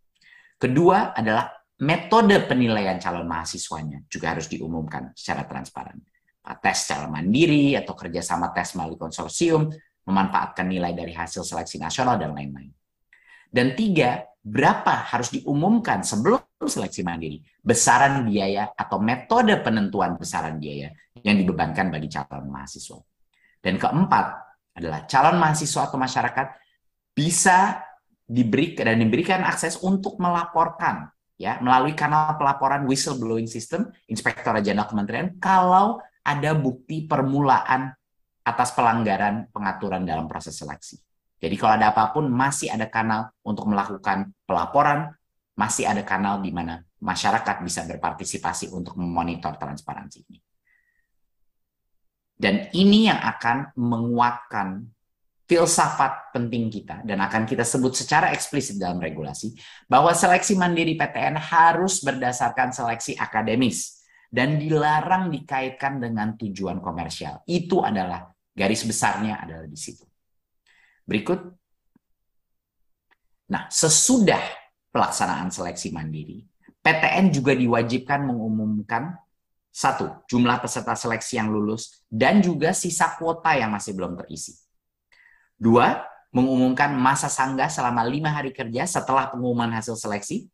Kedua adalah metode penilaian calon mahasiswanya juga harus diumumkan secara transparan. Tes secara mandiri atau kerjasama tes melalui konsorsium, memanfaatkan nilai dari hasil seleksi nasional, dan lain-lain. Dan 3, berapa harus diumumkan sebelum seleksi mandiri, besaran biaya atau metode penentuan besaran biaya yang dibebankan bagi calon mahasiswa. Dan keempat adalah calon mahasiswa atau masyarakat bisa diberikan akses untuk melaporkan ya melalui kanal pelaporan whistleblowing system Inspektorat Jenderal Kementerian kalau ada bukti permulaan atas pelanggaran pengaturan dalam proses seleksi. Jadi kalau ada apapun masih ada kanal untuk melakukan pelaporan, masih ada kanal di mana masyarakat bisa berpartisipasi untuk memonitor transparansi ini. Dan ini yang akan menguatkan filsafat penting kita dan akan kita sebut secara eksplisit dalam regulasi bahwa seleksi mandiri PTN harus berdasarkan seleksi akademis dan dilarang dikaitkan dengan tujuan komersial. Itu adalah garis besarnya adalah di situ. Berikut. Nah, sesudah pelaksanaan seleksi mandiri, PTN juga diwajibkan mengumumkan 1, jumlah peserta seleksi yang lulus, dan juga sisa kuota yang masih belum terisi. 2, mengumumkan masa sanggah selama 5 hari kerja setelah pengumuman hasil seleksi.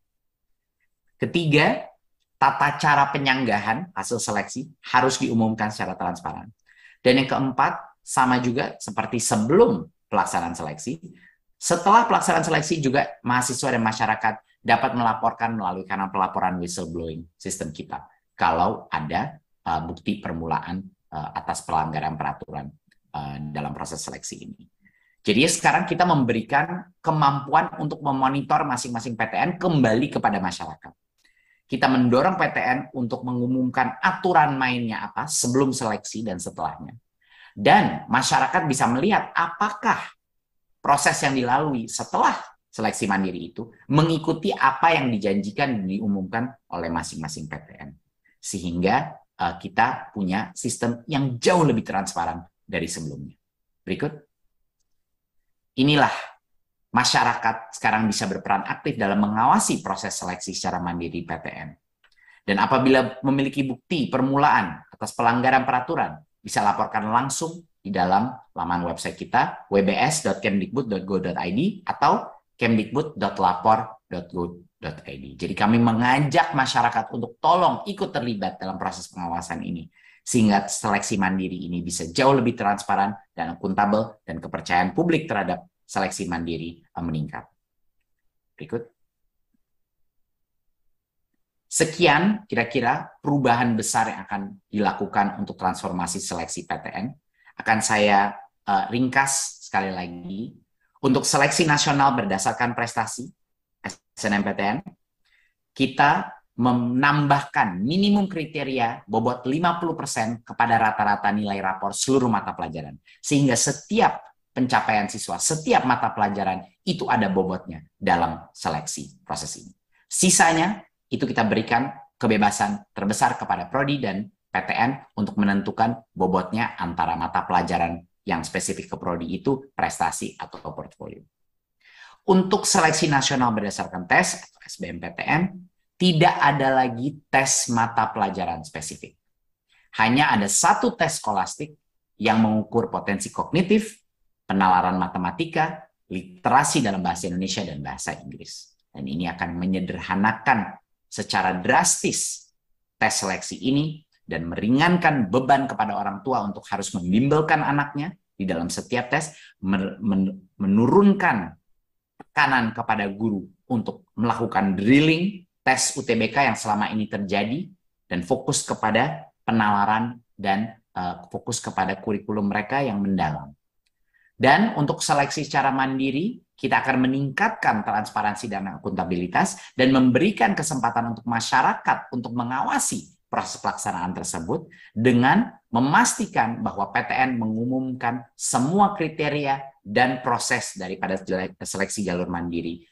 Ketiga, tata cara penyanggahan hasil seleksi harus diumumkan secara transparan. Dan yang keempat, sama juga seperti sebelum pelaksanaan seleksi, setelah pelaksanaan seleksi juga mahasiswa dan masyarakat dapat melaporkan melalui kanal pelaporan whistleblowing sistem kita kalau ada bukti permulaan atas pelanggaran peraturan dalam proses seleksi ini. Jadi sekarang kita memberikan kemampuan untuk memonitor masing-masing PTN kembali kepada masyarakat. Kita mendorong PTN untuk mengumumkan aturan mainnya apa sebelum seleksi dan setelahnya. Dan masyarakat bisa melihat apakah proses yang dilalui setelah seleksi mandiri itu mengikuti apa yang dijanjikan dan diumumkan oleh masing-masing PTN. Sehingga kita punya sistem yang jauh lebih transparan dari sebelumnya. Berikut. Inilah masyarakat sekarang bisa berperan aktif dalam mengawasi proses seleksi secara mandiri PTN. Dan apabila memiliki bukti permulaan atas pelanggaran peraturan, bisa laporkan langsung di dalam laman website kita wbs.kemdikbud.go.id atau kemdikbud.lapor.go.id. Jadi kami mengajak masyarakat untuk tolong ikut terlibat dalam proses pengawasan ini sehingga seleksi mandiri ini bisa jauh lebih transparan dan akuntabel dan kepercayaan publik terhadap seleksi mandiri meningkat. Berikut. Sekian kira-kira perubahan besar yang akan dilakukan untuk transformasi seleksi PTN. Akan saya ringkas sekali lagi. Untuk seleksi nasional berdasarkan prestasi SNMPTN, kita menambahkan minimum kriteria bobot 50% kepada rata-rata nilai rapor seluruh mata pelajaran. Sehingga setiap pencapaian siswa, setiap mata pelajaran itu ada bobotnya dalam seleksi proses ini. Sisanya itu kita berikan kebebasan terbesar kepada Prodi dan PTN untuk menentukan bobotnya antara mata pelajaran yang spesifik ke Prodi itu prestasi atau portfolio. Untuk seleksi nasional berdasarkan tes atau SBMPTN, tidak ada lagi tes mata pelajaran spesifik. Hanya ada satu tes skolastik yang mengukur potensi kognitif, penalaran matematika, literasi dalam bahasa Indonesia dan bahasa Inggris. Dan ini akan menyederhanakan secara drastis tes seleksi ini dan meringankan beban kepada orang tua untuk harus membimbelkan anaknya di dalam setiap tes, menurunkan tekanan kepada guru untuk melakukan drilling tes UTBK yang selama ini terjadi, dan fokus kepada penalaran dan fokus kepada kurikulum mereka yang mendalam. Dan untuk seleksi secara mandiri, kita akan meningkatkan transparansi dan akuntabilitas dan memberikan kesempatan untuk masyarakat untuk mengawasi proses pelaksanaan tersebut dengan memastikan bahwa PTN mengumumkan semua kriteria dan proses daripada seleksi jalur mandiri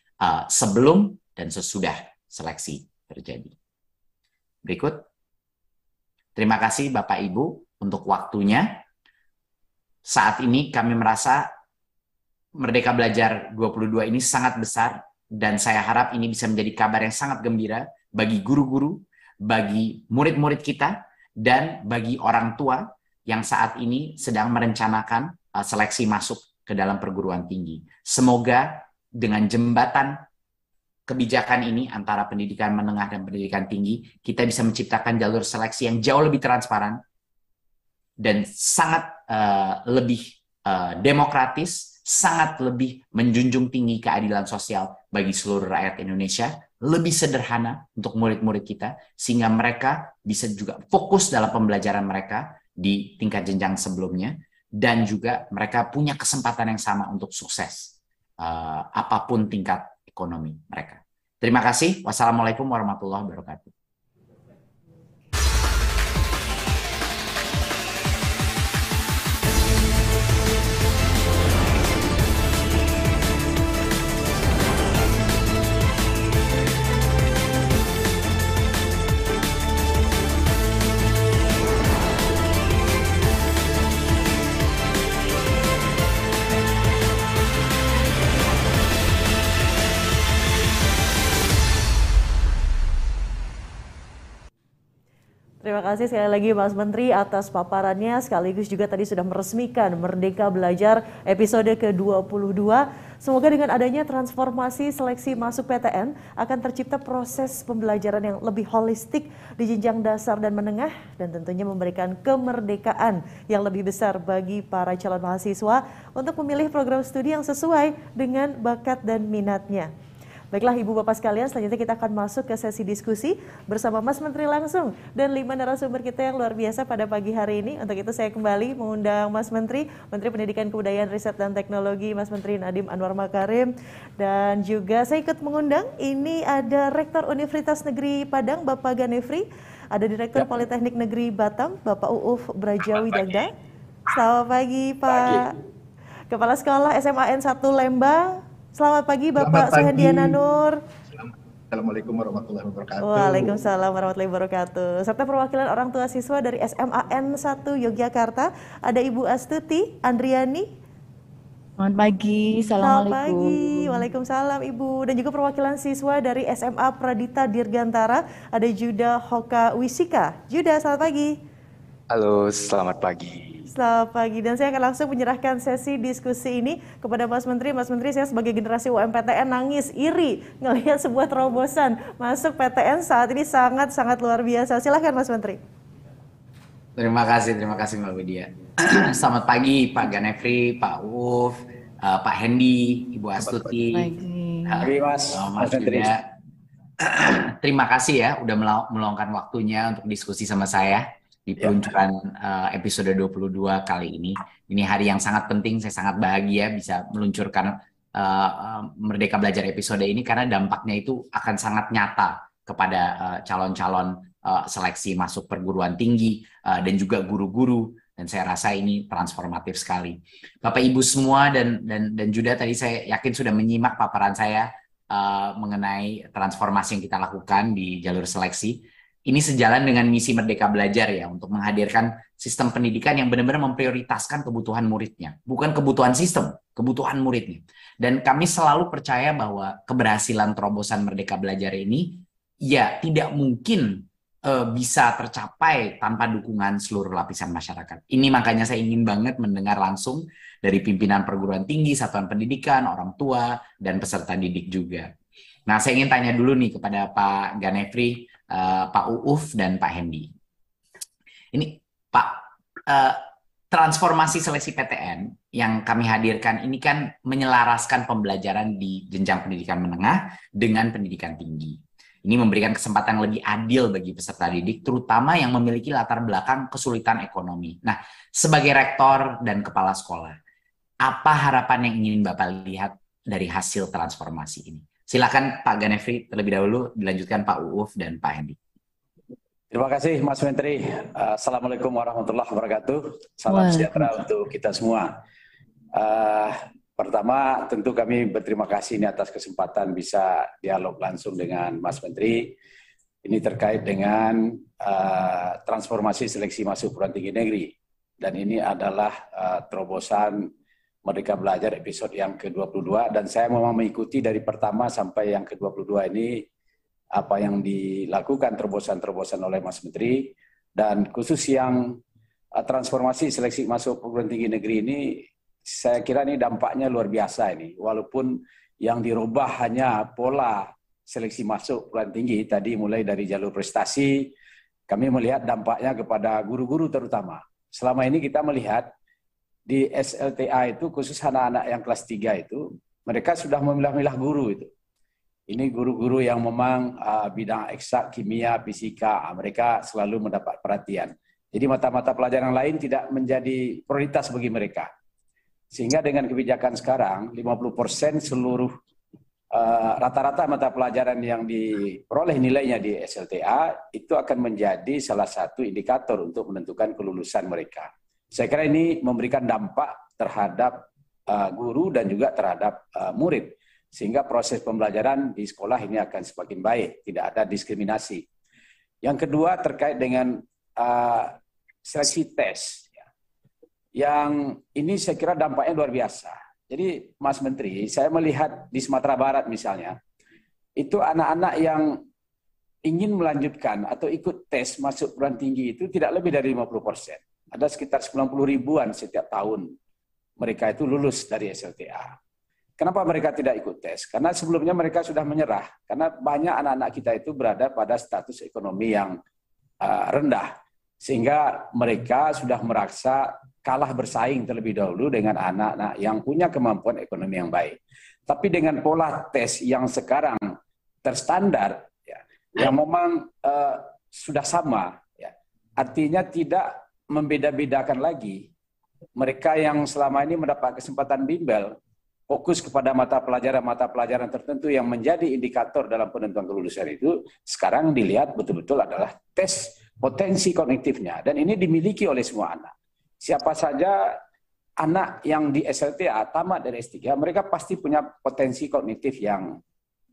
sebelum dan sesudah seleksi terjadi. Berikut. Terima kasih Bapak Ibu untuk waktunya. Saat ini kami merasa Merdeka Belajar 22 ini sangat besar, dan saya harap ini bisa menjadi kabar yang sangat gembira bagi guru-guru, bagi murid-murid kita, dan bagi orang tua yang saat ini sedang merencanakan seleksi masuk ke dalam perguruan tinggi. Semoga dengan jembatan kebijakan ini antara pendidikan menengah dan pendidikan tinggi, kita bisa menciptakan jalur seleksi yang jauh lebih transparan dan sangat lebih demokratis, sangat lebih menjunjung tinggi keadilan sosial bagi seluruh rakyat Indonesia, lebih sederhana untuk murid-murid kita, sehingga mereka bisa juga fokus dalam pembelajaran mereka di tingkat jenjang sebelumnya, dan juga mereka punya kesempatan yang sama untuk sukses, apapun tingkat ekonomi mereka. Terima kasih. Wassalamualaikum warahmatullahi wabarakatuh. Terima kasih sekali lagi Mas Menteri atas paparannya, sekaligus juga tadi sudah meresmikan Merdeka Belajar episode ke-22. Semoga dengan adanya transformasi seleksi masuk PTN akan tercipta proses pembelajaran yang lebih holistik di jenjang dasar dan menengah, dan tentunya memberikan kemerdekaan yang lebih besar bagi para calon mahasiswa untuk memilih program studi yang sesuai dengan bakat dan minatnya. Baiklah Ibu Bapak sekalian, selanjutnya kita akan masuk ke sesi diskusi bersama Mas Menteri langsung dan 5 narasumber kita yang luar biasa pada pagi hari ini. Untuk itu saya kembali mengundang Mas Menteri, Menteri Pendidikan Kebudayaan Riset dan Teknologi, Mas Menteri Nadiem Anwar Makarim. Dan juga saya ikut mengundang, ini ada Rektor Universitas Negeri Padang, Bapak Ganefri. Ada Direktur Politeknik Negeri Batam, Bapak Uuf Brajawi Dagda. Selamat pagi Pak. Kepala Sekolah SMA N1 Lembang. Selamat pagi Bapak Suhendiana Nur. Assalamualaikum warahmatullahi wabarakatuh. Waalaikumsalam warahmatullahi wabarakatuh. Serta perwakilan orang tua siswa dari SMA N1 Yogyakarta, ada Ibu Astuti Andriani. Selamat pagi, assalamualaikum. Selamat pagi, waalaikumsalam Ibu. Dan juga perwakilan siswa dari SMA Pradita Dirgantara, ada Juda Hoka Wisika. Juda, selamat pagi. Halo, selamat pagi. Selamat pagi, dan saya akan langsung menyerahkan sesi diskusi ini kepada Mas Menteri. Mas Menteri, saya sebagai generasi UMPTN nangis, iri ngelihat sebuah terobosan masuk PTN saat ini sangat-sangat luar biasa. Silahkan Mas Menteri. Terima kasih Mbak Widya. Selamat pagi Pak Ganefri, Pak Uuf, Pak Hendy, Ibu Astuti. Pagi Mas. Mas juga. Terima kasih ya udah meluangkan waktunya untuk diskusi sama saya di peluncuran episode 22 kali ini. Ini hari yang sangat penting, saya sangat bahagia bisa meluncurkan Merdeka Belajar episode ini karena dampaknya itu akan sangat nyata kepada calon-calon seleksi masuk perguruan tinggi dan juga guru-guru, dan saya rasa ini transformatif sekali. Bapak Ibu semua dan juga tadi saya yakin sudah menyimak paparan saya mengenai transformasi yang kita lakukan di jalur seleksi. Ini sejalan dengan misi Merdeka Belajar ya, untuk menghadirkan sistem pendidikan yang benar-benar memprioritaskan kebutuhan muridnya, bukan kebutuhan sistem, kebutuhan muridnya. Dan kami selalu percaya bahwa keberhasilan terobosan Merdeka Belajar ini ya tidak mungkin bisa tercapai tanpa dukungan seluruh lapisan masyarakat. Ini makanya saya ingin banget mendengar langsung dari pimpinan perguruan tinggi, satuan pendidikan, orang tua, dan peserta didik juga. Nah, saya ingin tanya dulu nih kepada Pak Ganefri, Pak Uuf, dan Pak Hendy. Ini Pak, transformasi seleksi PTN yang kami hadirkan ini kan menyelaraskan pembelajaran di jenjang pendidikan menengah dengan pendidikan tinggi. Ini memberikan kesempatan yang lebih adil bagi peserta didik, terutama yang memiliki latar belakang kesulitan ekonomi. Nah, sebagai rektor dan kepala sekolah, apa harapan yang ingin Bapak lihat dari hasil transformasi ini? Silakan Pak Ganefri terlebih dahulu, dilanjutkan Pak Uuf dan Pak Hendi. Terima kasih Mas Menteri. Assalamualaikum warahmatullahi wabarakatuh. Salam sejahtera untuk kita semua. Pertama tentu kami berterima kasih ini atas kesempatan bisa dialog langsung dengan Mas Menteri. Ini terkait dengan transformasi seleksi masuk perguruan tinggi negeri. Dan ini adalah terobosan Merdeka Belajar episode yang ke-22. Dan saya memang mengikuti dari pertama sampai yang ke-22 ini apa yang dilakukan terobosan-terobosan oleh Mas Menteri, dan khusus yang transformasi seleksi masuk perguruan tinggi negeri ini, saya kira ini dampaknya luar biasa ini. Walaupun yang dirubah hanya pola seleksi masuk perguruan tinggi, tadi mulai dari jalur prestasi, kami melihat dampaknya kepada guru-guru terutama. Selama ini kita melihat di SLTA itu, khusus anak-anak yang kelas 3 itu, mereka sudah memilah-milah guru itu. Ini guru-guru yang memang bidang eksak, kimia, fisika, mereka selalu mendapat perhatian. Jadi mata-mata pelajaran lain tidak menjadi prioritas bagi mereka. Sehingga dengan kebijakan sekarang, 50% seluruh rata-rata mata pelajaran yang diperoleh nilainya di SLTA, itu akan menjadi salah satu indikator untuk menentukan kelulusan mereka. Saya kira ini memberikan dampak terhadap guru dan juga terhadap murid. Sehingga proses pembelajaran di sekolah ini akan semakin baik, tidak ada diskriminasi. Yang kedua terkait dengan seleksi tes. Yang ini saya kira dampaknya luar biasa. Jadi Mas Menteri, saya melihat di Sumatera Barat misalnya, itu anak-anak yang ingin melanjutkan atau ikut tes masuk perguruan tinggi itu tidak lebih dari 50%. Ada sekitar 90 ribuan setiap tahun mereka itu lulus dari SLTA. Kenapa mereka tidak ikut tes? Karena sebelumnya mereka sudah menyerah. Karena banyak anak-anak kita itu berada pada status ekonomi yang rendah. Sehingga mereka sudah merasa kalah bersaing terlebih dahulu dengan anak-anak yang punya kemampuan ekonomi yang baik. Tapi dengan pola tes yang sekarang terstandar, ya, yang memang sudah sama, ya, artinya tidak membeda-bedakan lagi. Mereka yang selama ini mendapat kesempatan bimbel, fokus kepada mata pelajaran tertentu yang menjadi indikator dalam penentuan kelulusan itu, sekarang dilihat betul-betul adalah tes potensi kognitifnya. Dan ini dimiliki oleh semua anak. Siapa saja anak yang di SLTA, tamat dari S3, mereka pasti punya potensi kognitif yang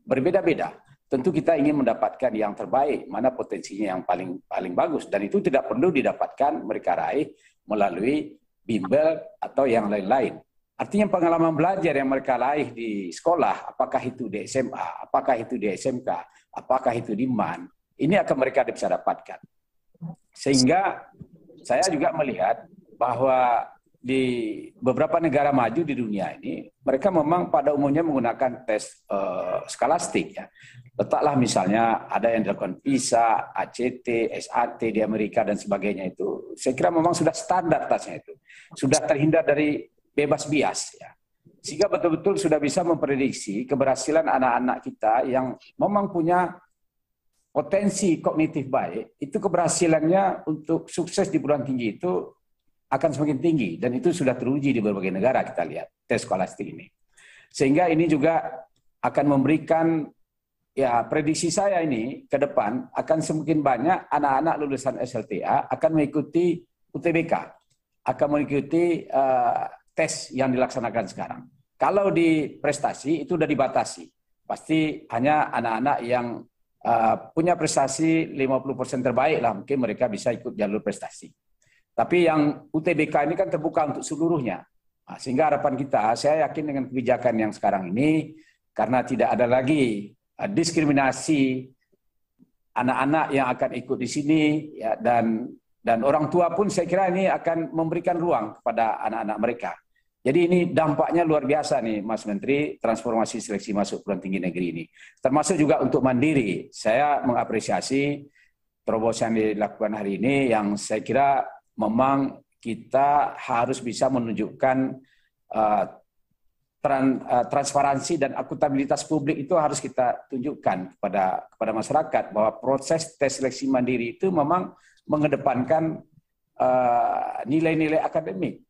berbeda-beda. Tentu kita ingin mendapatkan yang terbaik, mana potensinya yang paling bagus. Dan itu tidak perlu didapatkan mereka raih melalui bimbel atau yang lain-lain. Artinya pengalaman belajar yang mereka raih di sekolah, apakah itu di SMA, apakah itu di SMK, apakah itu di MAN, ini akan mereka bisa dapatkan. Sehingga saya juga melihat bahwa di beberapa negara maju di dunia ini, mereka memang pada umumnya menggunakan tes skolastik. Ya. Letaklah misalnya ada yang dilakukan PISA, ACT, SAT di Amerika dan sebagainya itu. Saya kira memang sudah standar tesnya itu. Sudah terhindar dari bebas bias, ya. Sehingga betul-betul sudah bisa memprediksi keberhasilan anak-anak kita yang memang punya potensi kognitif baik, itu keberhasilannya untuk sukses di perguruan tinggi itu akan semakin tinggi, dan itu sudah teruji di berbagai negara kita lihat tes skolastik ini. Sehingga ini juga akan memberikan, ya, prediksi saya ini ke depan akan semakin banyak anak-anak lulusan SLTA akan mengikuti UTBK, akan mengikuti tes yang dilaksanakan sekarang. Kalau di prestasi itu sudah dibatasi. Pasti hanya anak-anak yang punya prestasi 50% terbaik lah, mungkin mereka bisa ikut jalur prestasi. Tapi yang UTBK ini kan terbuka untuk seluruhnya. Nah, sehingga harapan kita, saya yakin dengan kebijakan yang sekarang ini, karena tidak ada lagi diskriminasi anak-anak yang akan ikut di sini, ya, dan orang tua pun saya kira ini akan memberikan ruang kepada anak-anak mereka. Jadi ini dampaknya luar biasa nih Mas Menteri, transformasi seleksi masuk perguruan tinggi negeri ini. Termasuk juga untuk mandiri. Saya mengapresiasi terobosan yang dilakukan hari ini yang saya kira memang kita harus bisa menunjukkan transparansi dan akuntabilitas publik itu harus kita tunjukkan kepada masyarakat bahwa proses tes seleksi mandiri itu memang mengedepankan nilai-nilai akademik.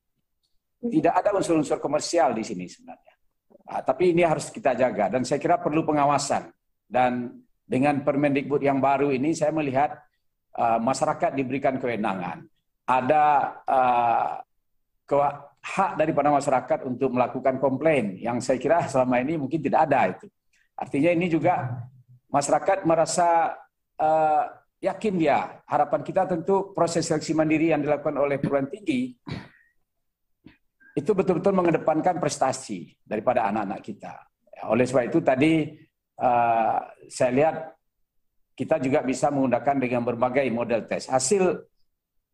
Tidak ada unsur-unsur komersial di sini sebenarnya. Tapi ini harus kita jaga dan saya kira perlu pengawasan. Dan dengan Permendikbud yang baru ini saya melihat masyarakat diberikan kewenangan. Ada hak daripada masyarakat untuk melakukan komplain yang saya kira selama ini mungkin tidak ada itu. Artinya ini juga masyarakat merasa yakin dia. Harapan kita tentu proses seleksi mandiri yang dilakukan oleh perguruan tinggi itu betul-betul mengedepankan prestasi daripada anak-anak kita. Oleh sebab itu tadi saya lihat kita juga bisa menggunakan dengan berbagai model tes. Hasil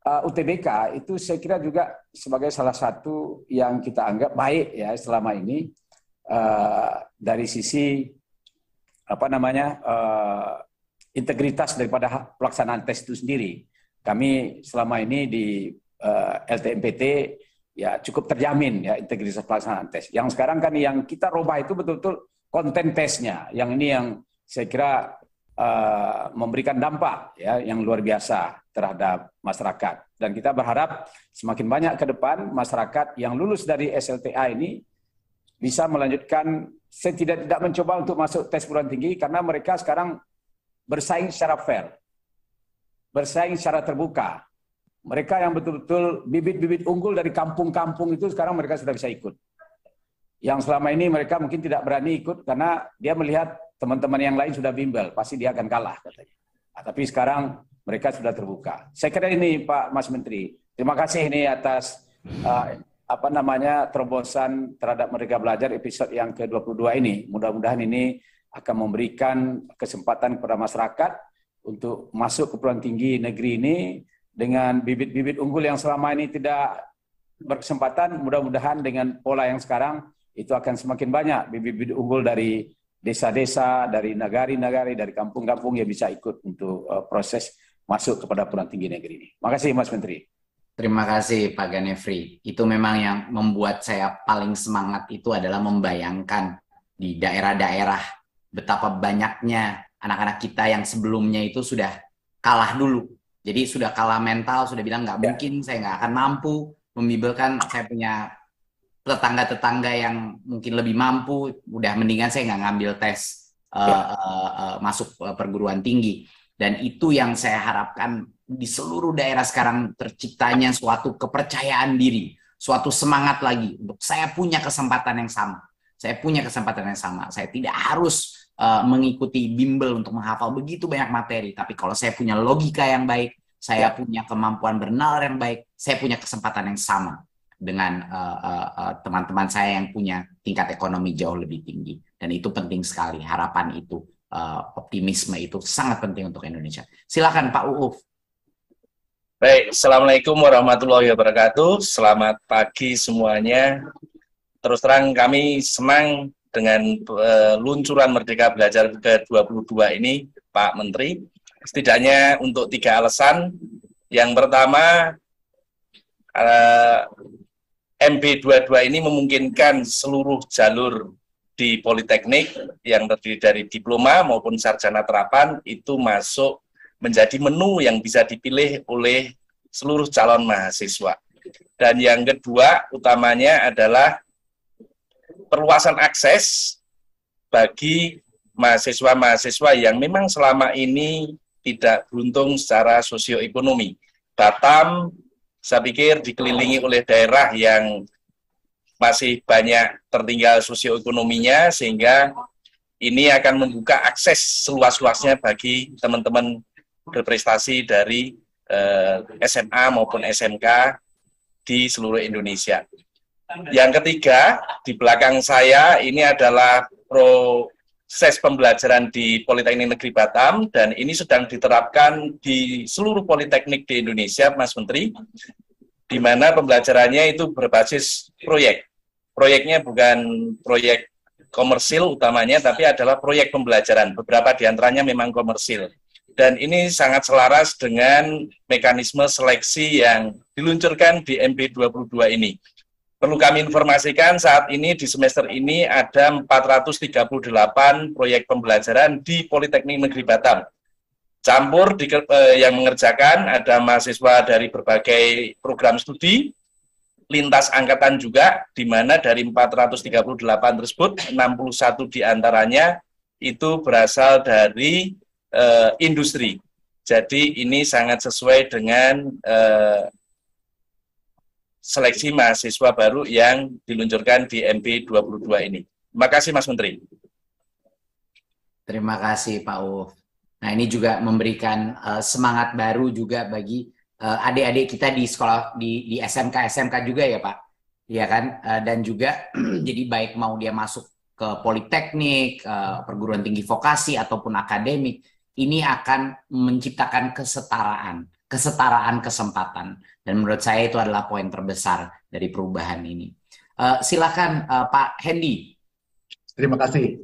UTBK itu saya kira juga sebagai salah satu yang kita anggap baik ya selama ini dari sisi integritas daripada pelaksanaan tes itu sendiri. Kami selama ini di LTMPT ya cukup terjamin ya integritas pelaksanaan tes. Yang sekarang kan yang kita robah itu betul-betul konten tesnya. Yang ini yang saya kira memberikan dampak ya yang luar biasa terhadap masyarakat. Dan kita berharap semakin banyak ke depan masyarakat yang lulus dari SLTA ini bisa melanjutkan. Saya tidak mencoba untuk masuk tes perguruan tinggi karena mereka sekarang bersaing secara fair, bersaing secara terbuka. Mereka yang betul-betul bibit-bibit unggul dari kampung-kampung itu sekarang mereka sudah bisa ikut. Yang selama ini mereka mungkin tidak berani ikut karena dia melihat teman-teman yang lain sudah bimbel, pasti dia akan kalah katanya. Tapi sekarang mereka sudah terbuka. Saya kira ini Pak Mas Menteri. Terima kasih ini atas terobosan terhadap Merdeka Belajar episode yang ke-22 ini. Mudah-mudahan ini akan memberikan kesempatan kepada masyarakat untuk masuk ke perguruan tinggi negeri ini dengan bibit-bibit unggul yang selama ini tidak berkesempatan. Mudah-mudahan dengan pola yang sekarang itu akan semakin banyak bibit-bibit unggul dari desa-desa, dari nagari-nagari, dari kampung-kampung yang bisa ikut untuk proses masuk kepada perguruan tinggi negeri ini. Terima kasih Mas Menteri. Terima kasih Pak Ganefri. Itu memang yang membuat saya paling semangat itu adalah membayangkan di daerah-daerah betapa banyaknya anak-anak kita yang sebelumnya itu sudah kalah dulu. Jadi sudah kalah mental, sudah bilang nggak mungkin, saya nggak akan mampu membibelkan, saya punya tetangga-tetangga yang mungkin lebih mampu, udah mendingan saya nggak ngambil tes masuk perguruan tinggi. Dan itu yang saya harapkan di seluruh daerah sekarang terciptanya suatu kepercayaan diri, suatu semangat lagi untuk saya punya kesempatan yang sama. Saya punya kesempatan yang sama. Saya tidak harus mengikuti bimbel untuk menghafal begitu banyak materi. Tapi kalau saya punya logika yang baik, saya punya kemampuan bernalar yang baik, saya punya kesempatan yang sama dengan teman-teman saya yang punya tingkat ekonomi jauh lebih tinggi. Dan itu penting sekali. Harapan itu, optimisme itu sangat penting untuk Indonesia. Silakan Pak Uuf. Baik, Assalamualaikum warahmatullahi wabarakatuh. Selamat pagi semuanya. Terus terang kami senang dengan luncuran Merdeka Belajar ke-22 ini, Pak Menteri. Setidaknya untuk 3 alasan. Yang pertama, MB22 ini memungkinkan seluruh jalur di Politeknik yang terdiri dari diploma maupun sarjana terapan itu masuk menjadi menu yang bisa dipilih oleh seluruh calon mahasiswa. Dan yang kedua utamanya adalah perluasan akses bagi mahasiswa-mahasiswa yang memang selama ini tidak beruntung secara sosioekonomi. Batam, saya pikir dikelilingi oleh daerah yang masih banyak tertinggal sosioekonominya, sehingga ini akan membuka akses seluas-luasnya bagi teman-teman berprestasi dari SMA maupun SMK di seluruh Indonesia. Yang ketiga, di belakang saya ini adalah proses pembelajaran di Politeknik Negeri Batam, dan ini sedang diterapkan di seluruh Politeknik di Indonesia, Mas Menteri, di mana pembelajarannya itu berbasis proyek. Proyeknya bukan proyek komersil utamanya, tapi adalah proyek pembelajaran. Beberapa di antaranya memang komersil. Dan ini sangat selaras dengan mekanisme seleksi yang diluncurkan di MB22 ini. Perlu kami informasikan saat ini di semester ini ada 438 proyek pembelajaran di Politeknik Negeri Batam. Campur yang mengerjakan ada mahasiswa dari berbagai program studi, lintas angkatan juga, di mana dari 438 tersebut 61 diantaranya itu berasal dari industri. Jadi ini sangat sesuai dengan seleksi mahasiswa baru yang diluncurkan di MP 22 ini. Terima kasih Mas Menteri. Terima kasih Pak Uuf. Nah ini juga memberikan semangat baru juga bagi adik-adik kita di sekolah di SMK juga ya Pak, ya kan? Dan juga jadi baik mau dia masuk ke politeknik, perguruan tinggi vokasi ataupun akademik, ini akan menciptakan kesetaraan kesempatan. Dan menurut saya itu adalah poin terbesar dari perubahan ini. Silakan Pak Hendy. Terima kasih.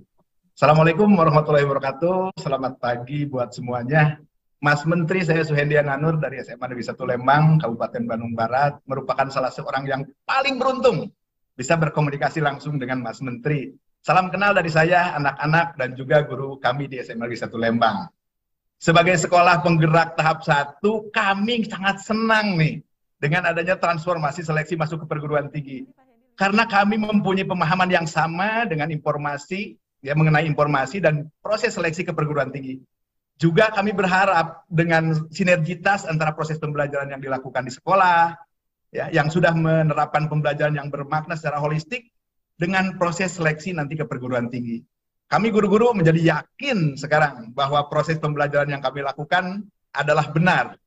Assalamualaikum warahmatullahi wabarakatuh. Selamat pagi buat semuanya. Mas Menteri, saya Suhendian Nanur dari SMA Negeri 1 Lembang, Kabupaten Bandung Barat, merupakan salah seorang yang paling beruntung bisa berkomunikasi langsung dengan Mas Menteri. Salam kenal dari saya, anak-anak, dan juga guru kami di SMA Negeri 1 Lembang. Sebagai sekolah penggerak tahap 1, kami sangat senang nih dengan adanya transformasi seleksi masuk ke perguruan tinggi. Karena kami mempunyai pemahaman yang sama dengan informasi, ya, mengenai informasi dan proses seleksi ke perguruan tinggi. Juga kami berharap dengan sinergitas antara proses pembelajaran yang dilakukan di sekolah, ya, yang sudah menerapkan pembelajaran yang bermakna secara holistik, dengan proses seleksi nanti ke perguruan tinggi. Kami guru-guru menjadi yakin sekarang bahwa proses pembelajaran yang kami lakukan adalah benar.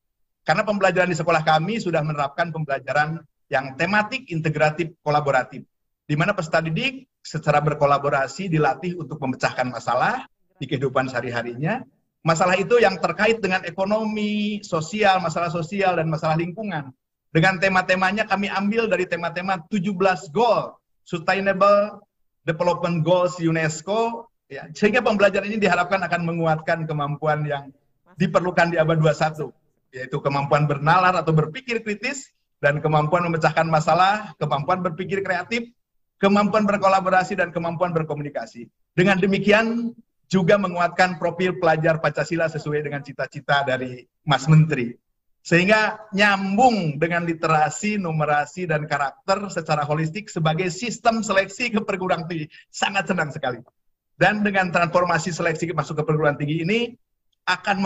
Karena pembelajaran di sekolah kami sudah menerapkan pembelajaran yang tematik, integratif, kolaboratif. Di mana peserta didik secara berkolaborasi dilatih untuk memecahkan masalah di kehidupan sehari-harinya. Masalah itu yang terkait dengan ekonomi, sosial, masalah sosial, dan masalah lingkungan. Dengan tema-temanya kami ambil dari tema-tema 17 goal, Sustainable Development Goals UNESCO, ya, sehingga pembelajaran ini diharapkan akan menguatkan kemampuan yang diperlukan di abad 21, yaitu kemampuan bernalar atau berpikir kritis, dan kemampuan memecahkan masalah, kemampuan berpikir kreatif, kemampuan berkolaborasi, dan kemampuan berkomunikasi. Dengan demikian juga menguatkan profil pelajar Pancasila sesuai dengan cita-cita dari Mas Menteri. Sehingga nyambung dengan literasi, numerasi, dan karakter secara holistik sebagai sistem seleksi ke perguruan tinggi. Sangat senang sekali. Dan dengan transformasi seleksi masuk ke perguruan tinggi ini, akan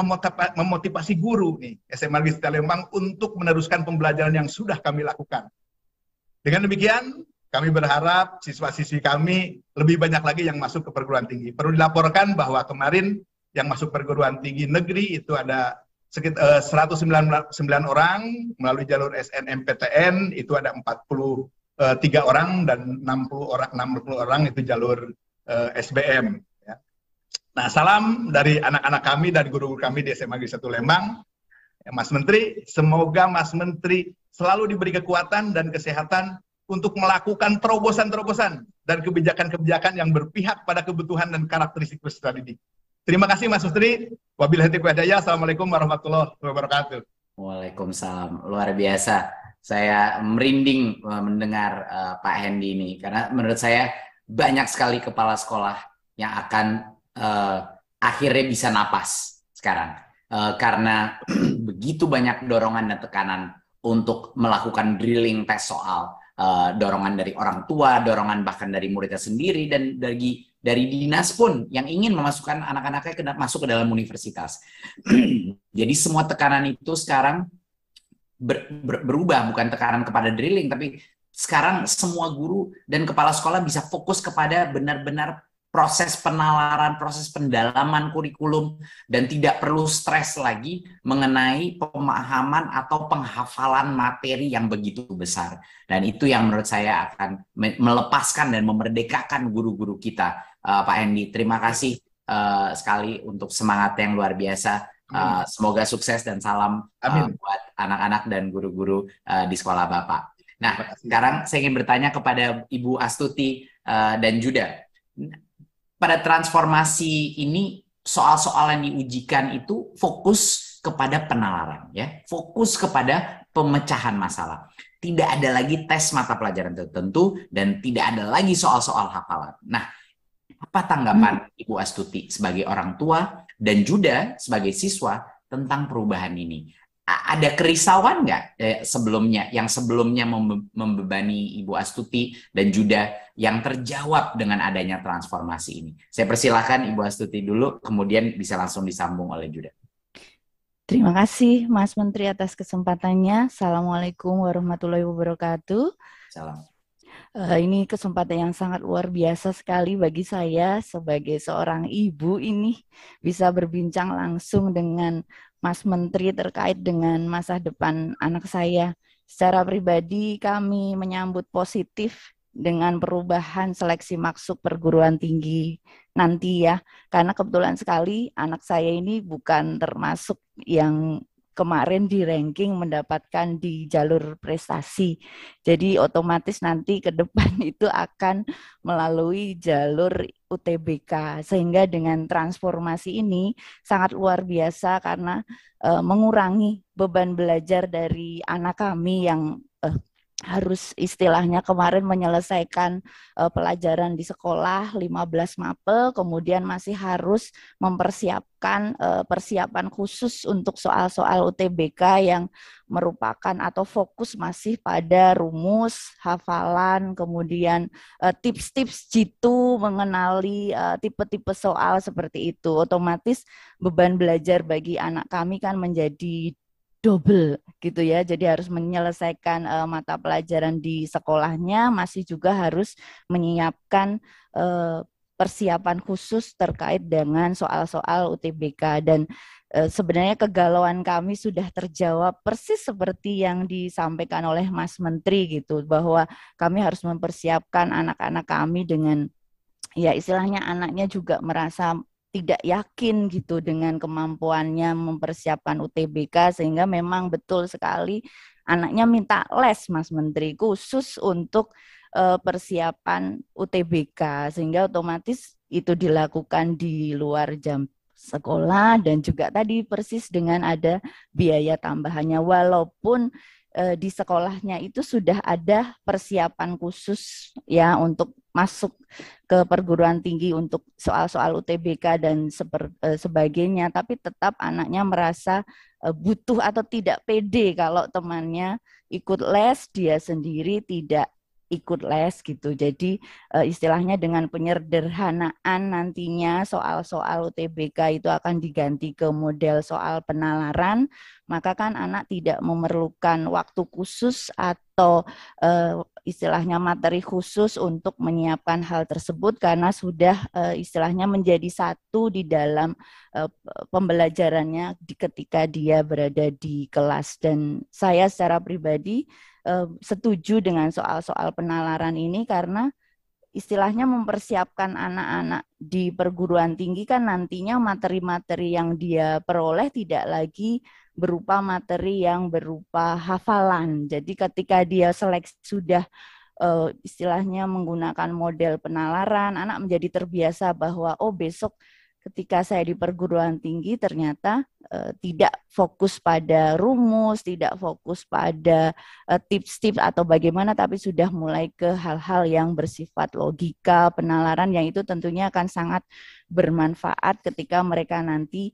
memotivasi guru nih, SMA Negeri 1 Lembang untuk meneruskan pembelajaran yang sudah kami lakukan. Dengan demikian, kami berharap siswa-siswi kami lebih banyak lagi yang masuk ke perguruan tinggi. Perlu dilaporkan bahwa kemarin yang masuk perguruan tinggi negeri itu ada sekitar 199 orang, melalui jalur SNMPTN itu ada 43 orang, dan 60 orang itu jalur SBM. Ya. Nah, salam dari anak-anak kami dan guru-guru kami di SMA Negeri 1 Lembang. Ya, Mas Menteri, semoga Mas Menteri selalu diberi kekuatan dan kesehatan untuk melakukan terobosan-terobosan dan kebijakan-kebijakan yang berpihak pada kebutuhan dan karakteristik peserta didik. Terima kasih Mas Menteri. Wabillahi taufiq wal hidayah. Assalamualaikum warahmatullahi wabarakatuh. Waalaikumsalam. Luar biasa. Saya merinding mendengar Pak Hendy ini, karena menurut saya banyak sekali kepala sekolah yang akan akhirnya bisa napas sekarang. Karena begitu banyak dorongan dan tekanan untuk melakukan drilling tes soal. Dorongan dari orang tua, dorongan bahkan dari muridnya sendiri, dan dari dinas pun yang ingin memasukkan anak-anaknya masuk ke dalam universitas. Jadi semua tekanan itu sekarang berubah, bukan tekanan kepada drilling, tapi sekarang semua guru dan kepala sekolah bisa fokus kepada benar-benar proses penalaran, proses pendalaman kurikulum, dan tidak perlu stres lagi mengenai pemahaman atau penghafalan materi yang begitu besar. Dan itu yang menurut saya akan melepaskan dan memerdekakan guru-guru kita. Pak Hendy, terima kasih sekali untuk semangat yang luar biasa. Semoga sukses dan salam buat anak-anak dan guru-guru di sekolah Bapak. Nah, sekarang saya ingin bertanya kepada Ibu Astuti dan Juda. Pada transformasi ini, soal-soal yang diujikan itu fokus kepada penalaran, ya, fokus kepada pemecahan masalah. tidak ada lagi tes mata pelajaran tertentu, dan tidak ada lagi soal-soal hafalan. Nah, apa tanggapan Ibu Astuti sebagai orang tua dan juga sebagai siswa tentang perubahan ini? Ada kerisauan nggak yang sebelumnya membebani Ibu Astuti dan juga yang terjawab dengan adanya transformasi ini? Saya persilakan Ibu Astuti dulu, kemudian bisa langsung disambung oleh Juda. Terima kasih Mas Menteri atas kesempatannya. Assalamualaikum warahmatullahi wabarakatuh. Salam. Ini kesempatan yang sangat luar biasa sekali bagi saya sebagai seorang ibu ini bisa berbincang langsung dengan Mas Menteri terkait dengan masa depan anak saya. Secara pribadi kami menyambut positif dengan perubahan seleksi masuk perguruan tinggi nanti ya. Karena kebetulan sekali anak saya ini bukan termasuk yang kemarin di ranking mendapatkan di jalur prestasi. Jadi otomatis nanti ke depan itu akan melalui jalur UTBK. Sehingga dengan transformasi ini sangat luar biasa karena mengurangi beban belajar dari anak kami yang harus istilahnya kemarin menyelesaikan pelajaran di sekolah 15 mapel, kemudian masih harus mempersiapkan persiapan khusus untuk soal-soal UTBK yang merupakan atau fokus masih pada rumus, hafalan, kemudian tips-tips jitu mengenali tipe-tipe soal seperti itu. Otomatis beban belajar bagi anak kami kan menjadi double gitu ya, jadi harus menyelesaikan mata pelajaran di sekolahnya, masih juga harus menyiapkan persiapan khusus terkait dengan soal-soal UTBK. Dan sebenarnya kegalauan kami sudah terjawab persis seperti yang disampaikan oleh Mas Menteri gitu, bahwa kami harus mempersiapkan anak-anak kami dengan ya istilahnya anaknya juga merasa tidak yakin gitu dengan kemampuannya mempersiapkan UTBK, sehingga memang betul sekali anaknya minta les Mas Menteri khusus untuk persiapan UTBK, sehingga otomatis itu dilakukan di luar jam sekolah dan juga tadi persis dengan ada biaya tambahannya, walaupun di sekolahnya itu sudah ada persiapan khusus ya untuk masuk ke perguruan tinggi untuk soal-soal UTBK dan sebagainya, tapi tetap anaknya merasa butuh atau tidak pede kalau temannya ikut les, dia sendiri tidak ikut les gitu. Jadi istilahnya dengan penyederhanaan nantinya soal-soal UTBK itu akan diganti ke model soal penalaran, maka kan anak tidak memerlukan waktu khusus atau istilahnya materi khusus untuk menyiapkan hal tersebut karena sudah istilahnya menjadi satu di dalam pembelajarannya ketika dia berada di kelas. Dan saya secara pribadi setuju dengan soal-soal penalaran ini karena istilahnya mempersiapkan anak-anak di perguruan tinggi kan nantinya materi-materi yang dia peroleh tidak lagi berupa materi yang berupa hafalan. Jadi ketika dia seleksi sudah istilahnya menggunakan model penalaran, anak menjadi terbiasa bahwa oh besok ketika saya di perguruan tinggi ternyata tidak fokus pada rumus, tidak fokus pada tips-tips atau bagaimana, tapi sudah mulai ke hal-hal yang bersifat logika, penalaran, yang itu tentunya akan sangat bermanfaat ketika mereka nanti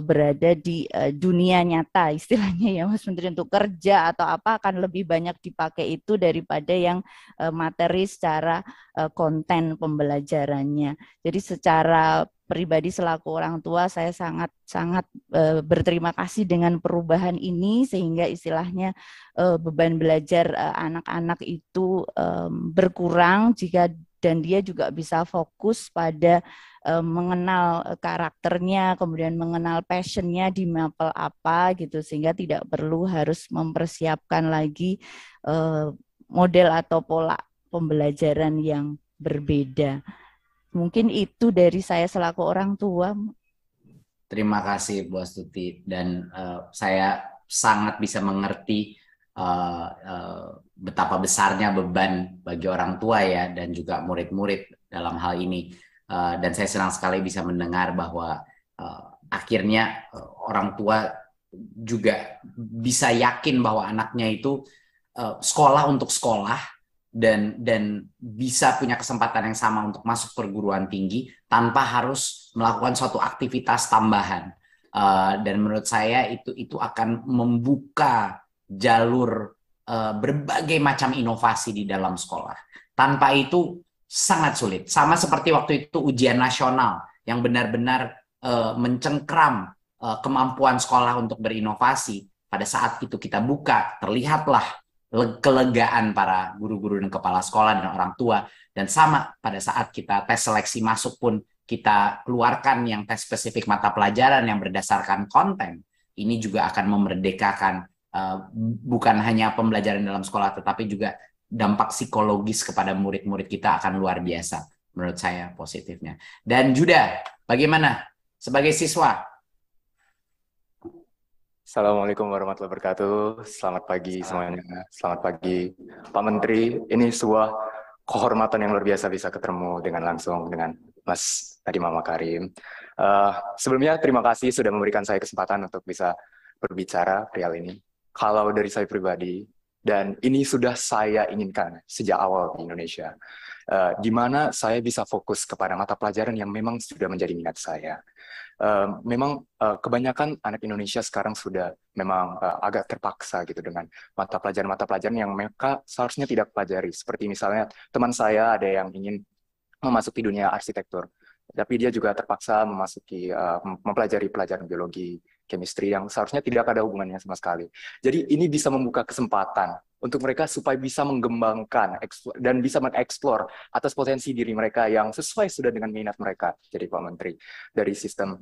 berada di dunia nyata istilahnya ya Mas Menteri, untuk kerja atau apa akan lebih banyak dipakai itu daripada yang materi secara konten pembelajarannya. Jadi secara pribadi selaku orang tua saya sangat berterima kasih dengan perubahan ini sehingga istilahnya beban belajar anak-anak itu berkurang dan dia juga bisa fokus pada mengenal karakternya, kemudian mengenal passionnya di mapel apa gitu, sehingga tidak perlu harus mempersiapkan lagi model atau pola pembelajaran yang berbeda. Mungkin itu dari saya selaku orang tua. Terima kasih Bu Astuti, dan saya sangat bisa mengerti betapa besarnya beban bagi orang tua ya dan juga murid-murid dalam hal ini. Dan saya senang sekali bisa mendengar bahwa akhirnya orang tua juga bisa yakin bahwa anaknya itu sekolah untuk sekolah dan bisa punya kesempatan yang sama untuk masuk perguruan tinggi tanpa harus melakukan suatu aktivitas tambahan. Dan menurut saya itu akan membuka jalur berbagai macam inovasi di dalam sekolah. Tanpa itu sangat sulit. Sama seperti waktu itu ujian nasional yang benar-benar mencengkram kemampuan sekolah untuk berinovasi. Pada saat itu kita buka, terlihatlah kelegaan para guru-guru dan kepala sekolah dan orang tua. Dan sama pada saat kita tes seleksi masuk pun kita keluarkan yang tes spesifik mata pelajaran yang berdasarkan konten. Ini juga akan memerdekakan bukan hanya pembelajaran dalam sekolah, tetapi juga dampak psikologis kepada murid-murid kita akan luar biasa, menurut saya positifnya. Dan Juda, bagaimana sebagai siswa? Assalamualaikum warahmatullahi wabarakatuh. Selamat pagi semuanya. Selamat pagi Pak Menteri. Ini sebuah kehormatan yang luar biasa bisa ketemu dengan langsung dengan Mas Nadiem Makarim. Sebelumnya terima kasih sudah memberikan saya kesempatan untuk bisa berbicara perihal ini. Kalau dari saya pribadi, dan ini sudah saya inginkan sejak awal di Indonesia, di mana saya bisa fokus kepada mata pelajaran yang memang sudah menjadi minat saya. Memang kebanyakan anak Indonesia sekarang sudah memang agak terpaksa gitu dengan mata pelajaran yang mereka seharusnya tidak pelajari. Seperti misalnya teman saya ada yang ingin memasuki dunia arsitektur, tapi dia juga terpaksa mempelajari pelajaran biologi, chemistry yang seharusnya tidak ada hubungannya sama sekali. Jadi ini bisa membuka kesempatan untuk mereka supaya bisa mengembangkan dan bisa mengeksplor atas potensi diri mereka yang sesuai sudah dengan minat mereka. Jadi Pak Menteri, dari sistem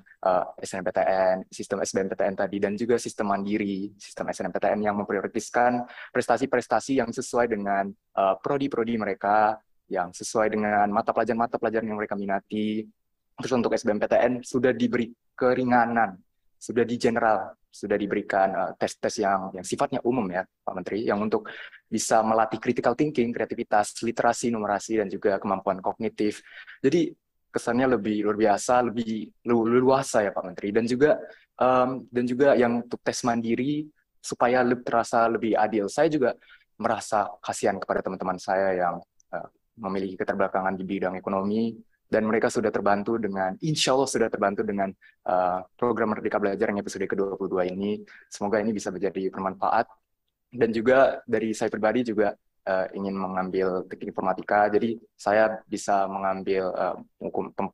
SNMPTN, sistem SBMPTN tadi, dan juga sistem mandiri, sistem SNMPTN yang memprioritaskan prestasi-prestasi yang sesuai dengan prodi-prodi mereka, yang sesuai dengan mata pelajaran yang mereka minati. Terus untuk SBMPTN sudah diberi keringanan, sudah di general, sudah diberikan tes-tes yang sifatnya umum ya Pak Menteri, yang untuk bisa melatih critical thinking, kreativitas, literasi, numerasi, dan juga kemampuan kognitif. Jadi kesannya lebih luar biasa, lebih luasa ya Pak Menteri. Dan juga yang untuk tes mandiri supaya terasa lebih adil. Saya juga merasa kasihan kepada teman-teman saya yang memiliki keterbelakangan di bidang ekonomi, dan mereka sudah terbantu dengan, insya Allah sudah terbantu dengan program Merdeka Belajar yang episode ke-22 ini. Semoga ini bisa menjadi bermanfaat. Dan juga dari saya pribadi juga ingin mengambil teknik informatika, jadi saya bisa mengambil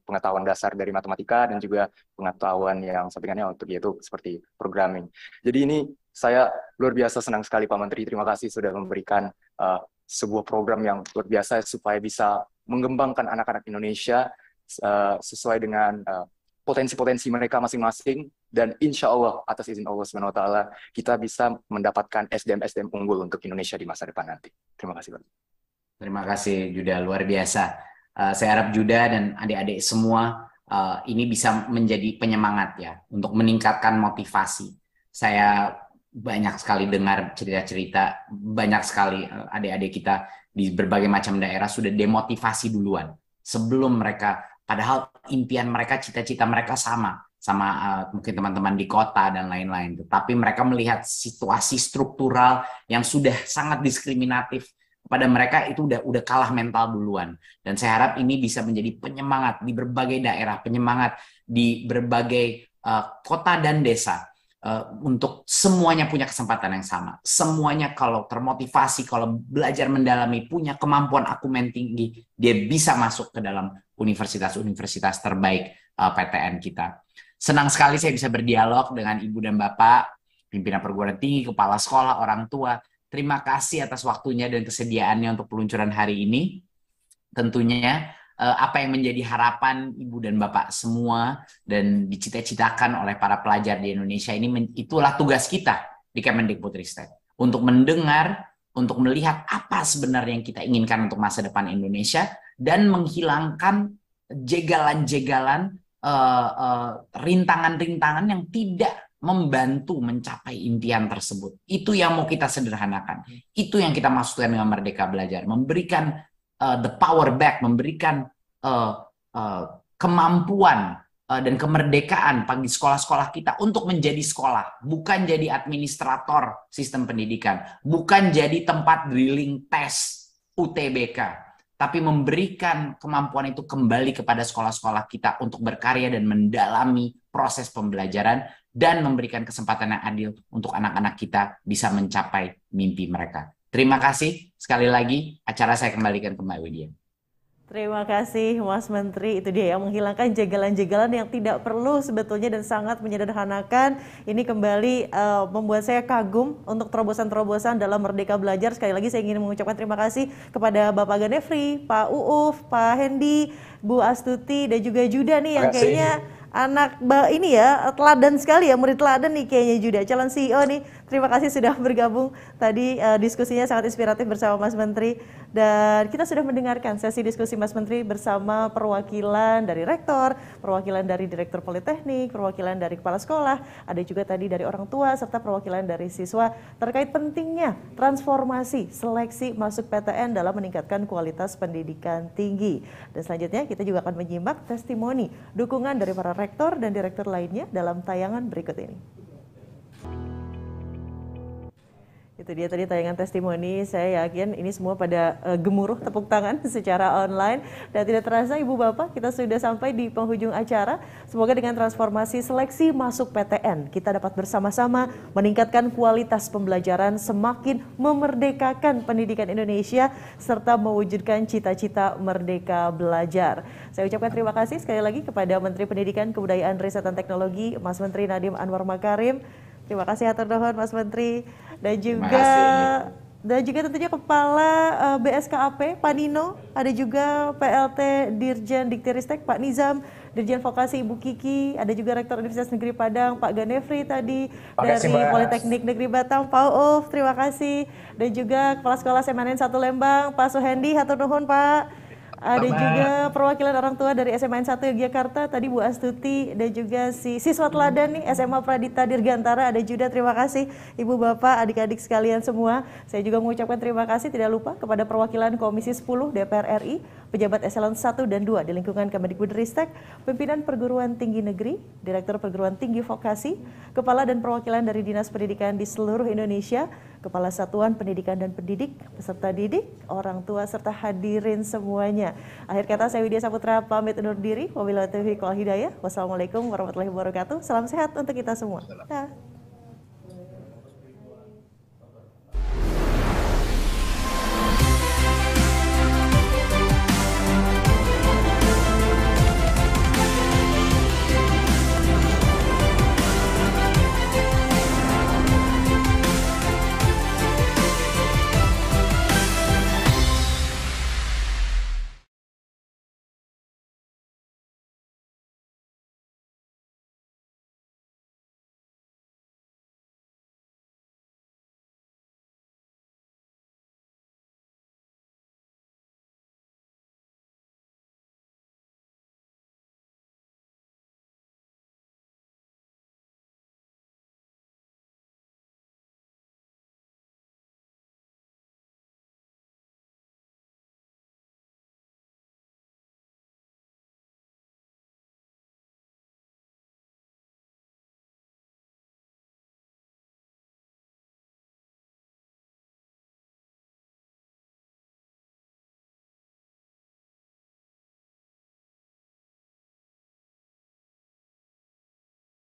pengetahuan dasar dari matematika dan juga pengetahuan yang sampingannya untuk yaitu seperti programming. Jadi ini saya luar biasa senang sekali Pak Menteri, terima kasih sudah memberikan sebuah program yang luar biasa supaya bisa mengembangkan anak-anak Indonesia sesuai dengan potensi-potensi mereka masing-masing, dan insya Allah atas izin Allah SWT kita bisa mendapatkan SDM unggul untuk Indonesia di masa depan nanti. Terima kasih Pak. Terima kasih Juda, luar biasa. Saya harap Juda dan adik-adik semua ini bisa menjadi penyemangat ya untuk meningkatkan motivasi. Saya banyak sekali dengar cerita-cerita, banyak sekali adik-adik kita di berbagai macam daerah sudah demotivasi duluan sebelum mereka, padahal impian mereka, cita-cita mereka sama mungkin teman-teman di kota dan lain-lain, tetapi mereka melihat situasi struktural yang sudah sangat diskriminatif kepada mereka, itu udah kalah mental duluan. Dan saya harap ini bisa menjadi penyemangat di berbagai daerah, penyemangat di berbagai kota dan desa. Untuk semuanya punya kesempatan yang sama. Semuanya kalau termotivasi, kalau belajar mendalami, punya kemampuan akumen tinggi, dia bisa masuk ke dalam universitas-universitas terbaik PTN kita. Senang sekali saya bisa berdialog dengan Ibu dan Bapak, pimpinan perguruan tinggi, kepala sekolah, orang tua. Terima kasih atas waktunya dan kesediaannya untuk peluncuran hari ini. Tentunya apa yang menjadi harapan Ibu dan Bapak semua dan dicita-citakan oleh para pelajar di Indonesia ini, itulah tugas kita di Kemendikbudristek. Untuk mendengar, untuk melihat apa sebenarnya yang kita inginkan untuk masa depan Indonesia, dan menghilangkan jegalan-jegalan, rintangan-rintangan yang tidak membantu mencapai impian tersebut. Itu yang mau kita sederhanakan. Itu yang kita maksudkan dengan Merdeka Belajar. Memberikan the power back, memberikan kemampuan dan kemerdekaan bagi sekolah-sekolah kita untuk menjadi sekolah, bukan jadi administrator sistem pendidikan, bukan jadi tempat drilling tes UTBK, tapi memberikan kemampuan itu kembali kepada sekolah-sekolah kita untuk berkarya dan mendalami proses pembelajaran dan memberikan kesempatan yang adil untuk anak-anak kita bisa mencapai mimpi mereka. Terima kasih sekali lagi, acara saya kembalikan ke Mbak Widya. Terima kasih Mas Menteri, itu dia yang menghilangkan jagalan-jagalan yang tidak perlu sebetulnya dan sangat menyederhanakan. Ini kembali membuat saya kagum untuk terobosan-terobosan dalam Merdeka Belajar. Sekali lagi saya ingin mengucapkan terima kasih kepada Bapak Ganefri, Pak Uuf, Pak Hendi, Bu Astuti, dan juga Juda nih yang kayaknya anak ini ya, teladan sekali ya, murid teladan nih kayaknya Juda, calon CEO nih. Terima kasih sudah bergabung tadi, diskusinya sangat inspiratif bersama Mas Menteri. Dan kita sudah mendengarkan sesi diskusi Mas Menteri bersama perwakilan dari rektor, perwakilan dari direktur politeknik, perwakilan dari kepala sekolah, ada juga tadi dari orang tua, serta perwakilan dari siswa terkait pentingnya transformasi seleksi masuk PTN dalam meningkatkan kualitas pendidikan tinggi. Dan selanjutnya kita juga akan menyimak testimoni dukungan dari para rektor dan direktur lainnya dalam tayangan berikut ini. Itu dia tadi tayangan testimoni, saya yakin ini semua pada gemuruh tepuk tangan secara online. Dan tidak terasa Ibu Bapak, kita sudah sampai di penghujung acara. Semoga dengan transformasi seleksi masuk PTN, kita dapat bersama-sama meningkatkan kualitas pembelajaran, semakin memerdekakan pendidikan Indonesia, serta mewujudkan cita-cita merdeka belajar. Saya ucapkan terima kasih sekali lagi kepada Menteri Pendidikan, Kebudayaan, Riset, dan Teknologi, Mas Menteri Nadiem Anwar Makarim. Terima kasih hatur nuhun Mas Menteri, dan juga tentunya Kepala BSKAP Pak Nino, ada juga PLT Dirjen Diktiristek Pak Nizam, Dirjen Vokasi Ibu Kiki, ada juga Rektor Universitas Negeri Padang Pak Ganefri tadi, dari Politeknik Negeri Batam Pak Uuf, terima kasih, dan juga Kepala Sekolah SMAN 1 Lembang Pak Suhendi, hatur nuhun Pak. Ada juga perwakilan orang tua dari SMAN 1 Yogyakarta, tadi Bu Astuti, dan juga si siswa teladan nih SMA Pradita Dirgantara, ada juga, terima kasih Ibu Bapak, adik-adik sekalian semua. Saya juga mengucapkan terima kasih tidak lupa kepada perwakilan Komisi 10 DPR RI, pejabat eselon 1 dan 2 di lingkungan Kemendikbudristek, pimpinan perguruan tinggi negeri, Direktur Perguruan Tinggi Vokasi, kepala dan perwakilan dari Dinas Pendidikan di seluruh Indonesia, Kepala Satuan Pendidikan dan Pendidik, peserta didik, orang tua, serta hadirin semuanya. Akhir kata, saya Widya Saputra pamit undur diri. Wabillahi taufiq wal hidayah. Wassalamualaikum warahmatullahi wabarakatuh. Salam sehat untuk kita semua.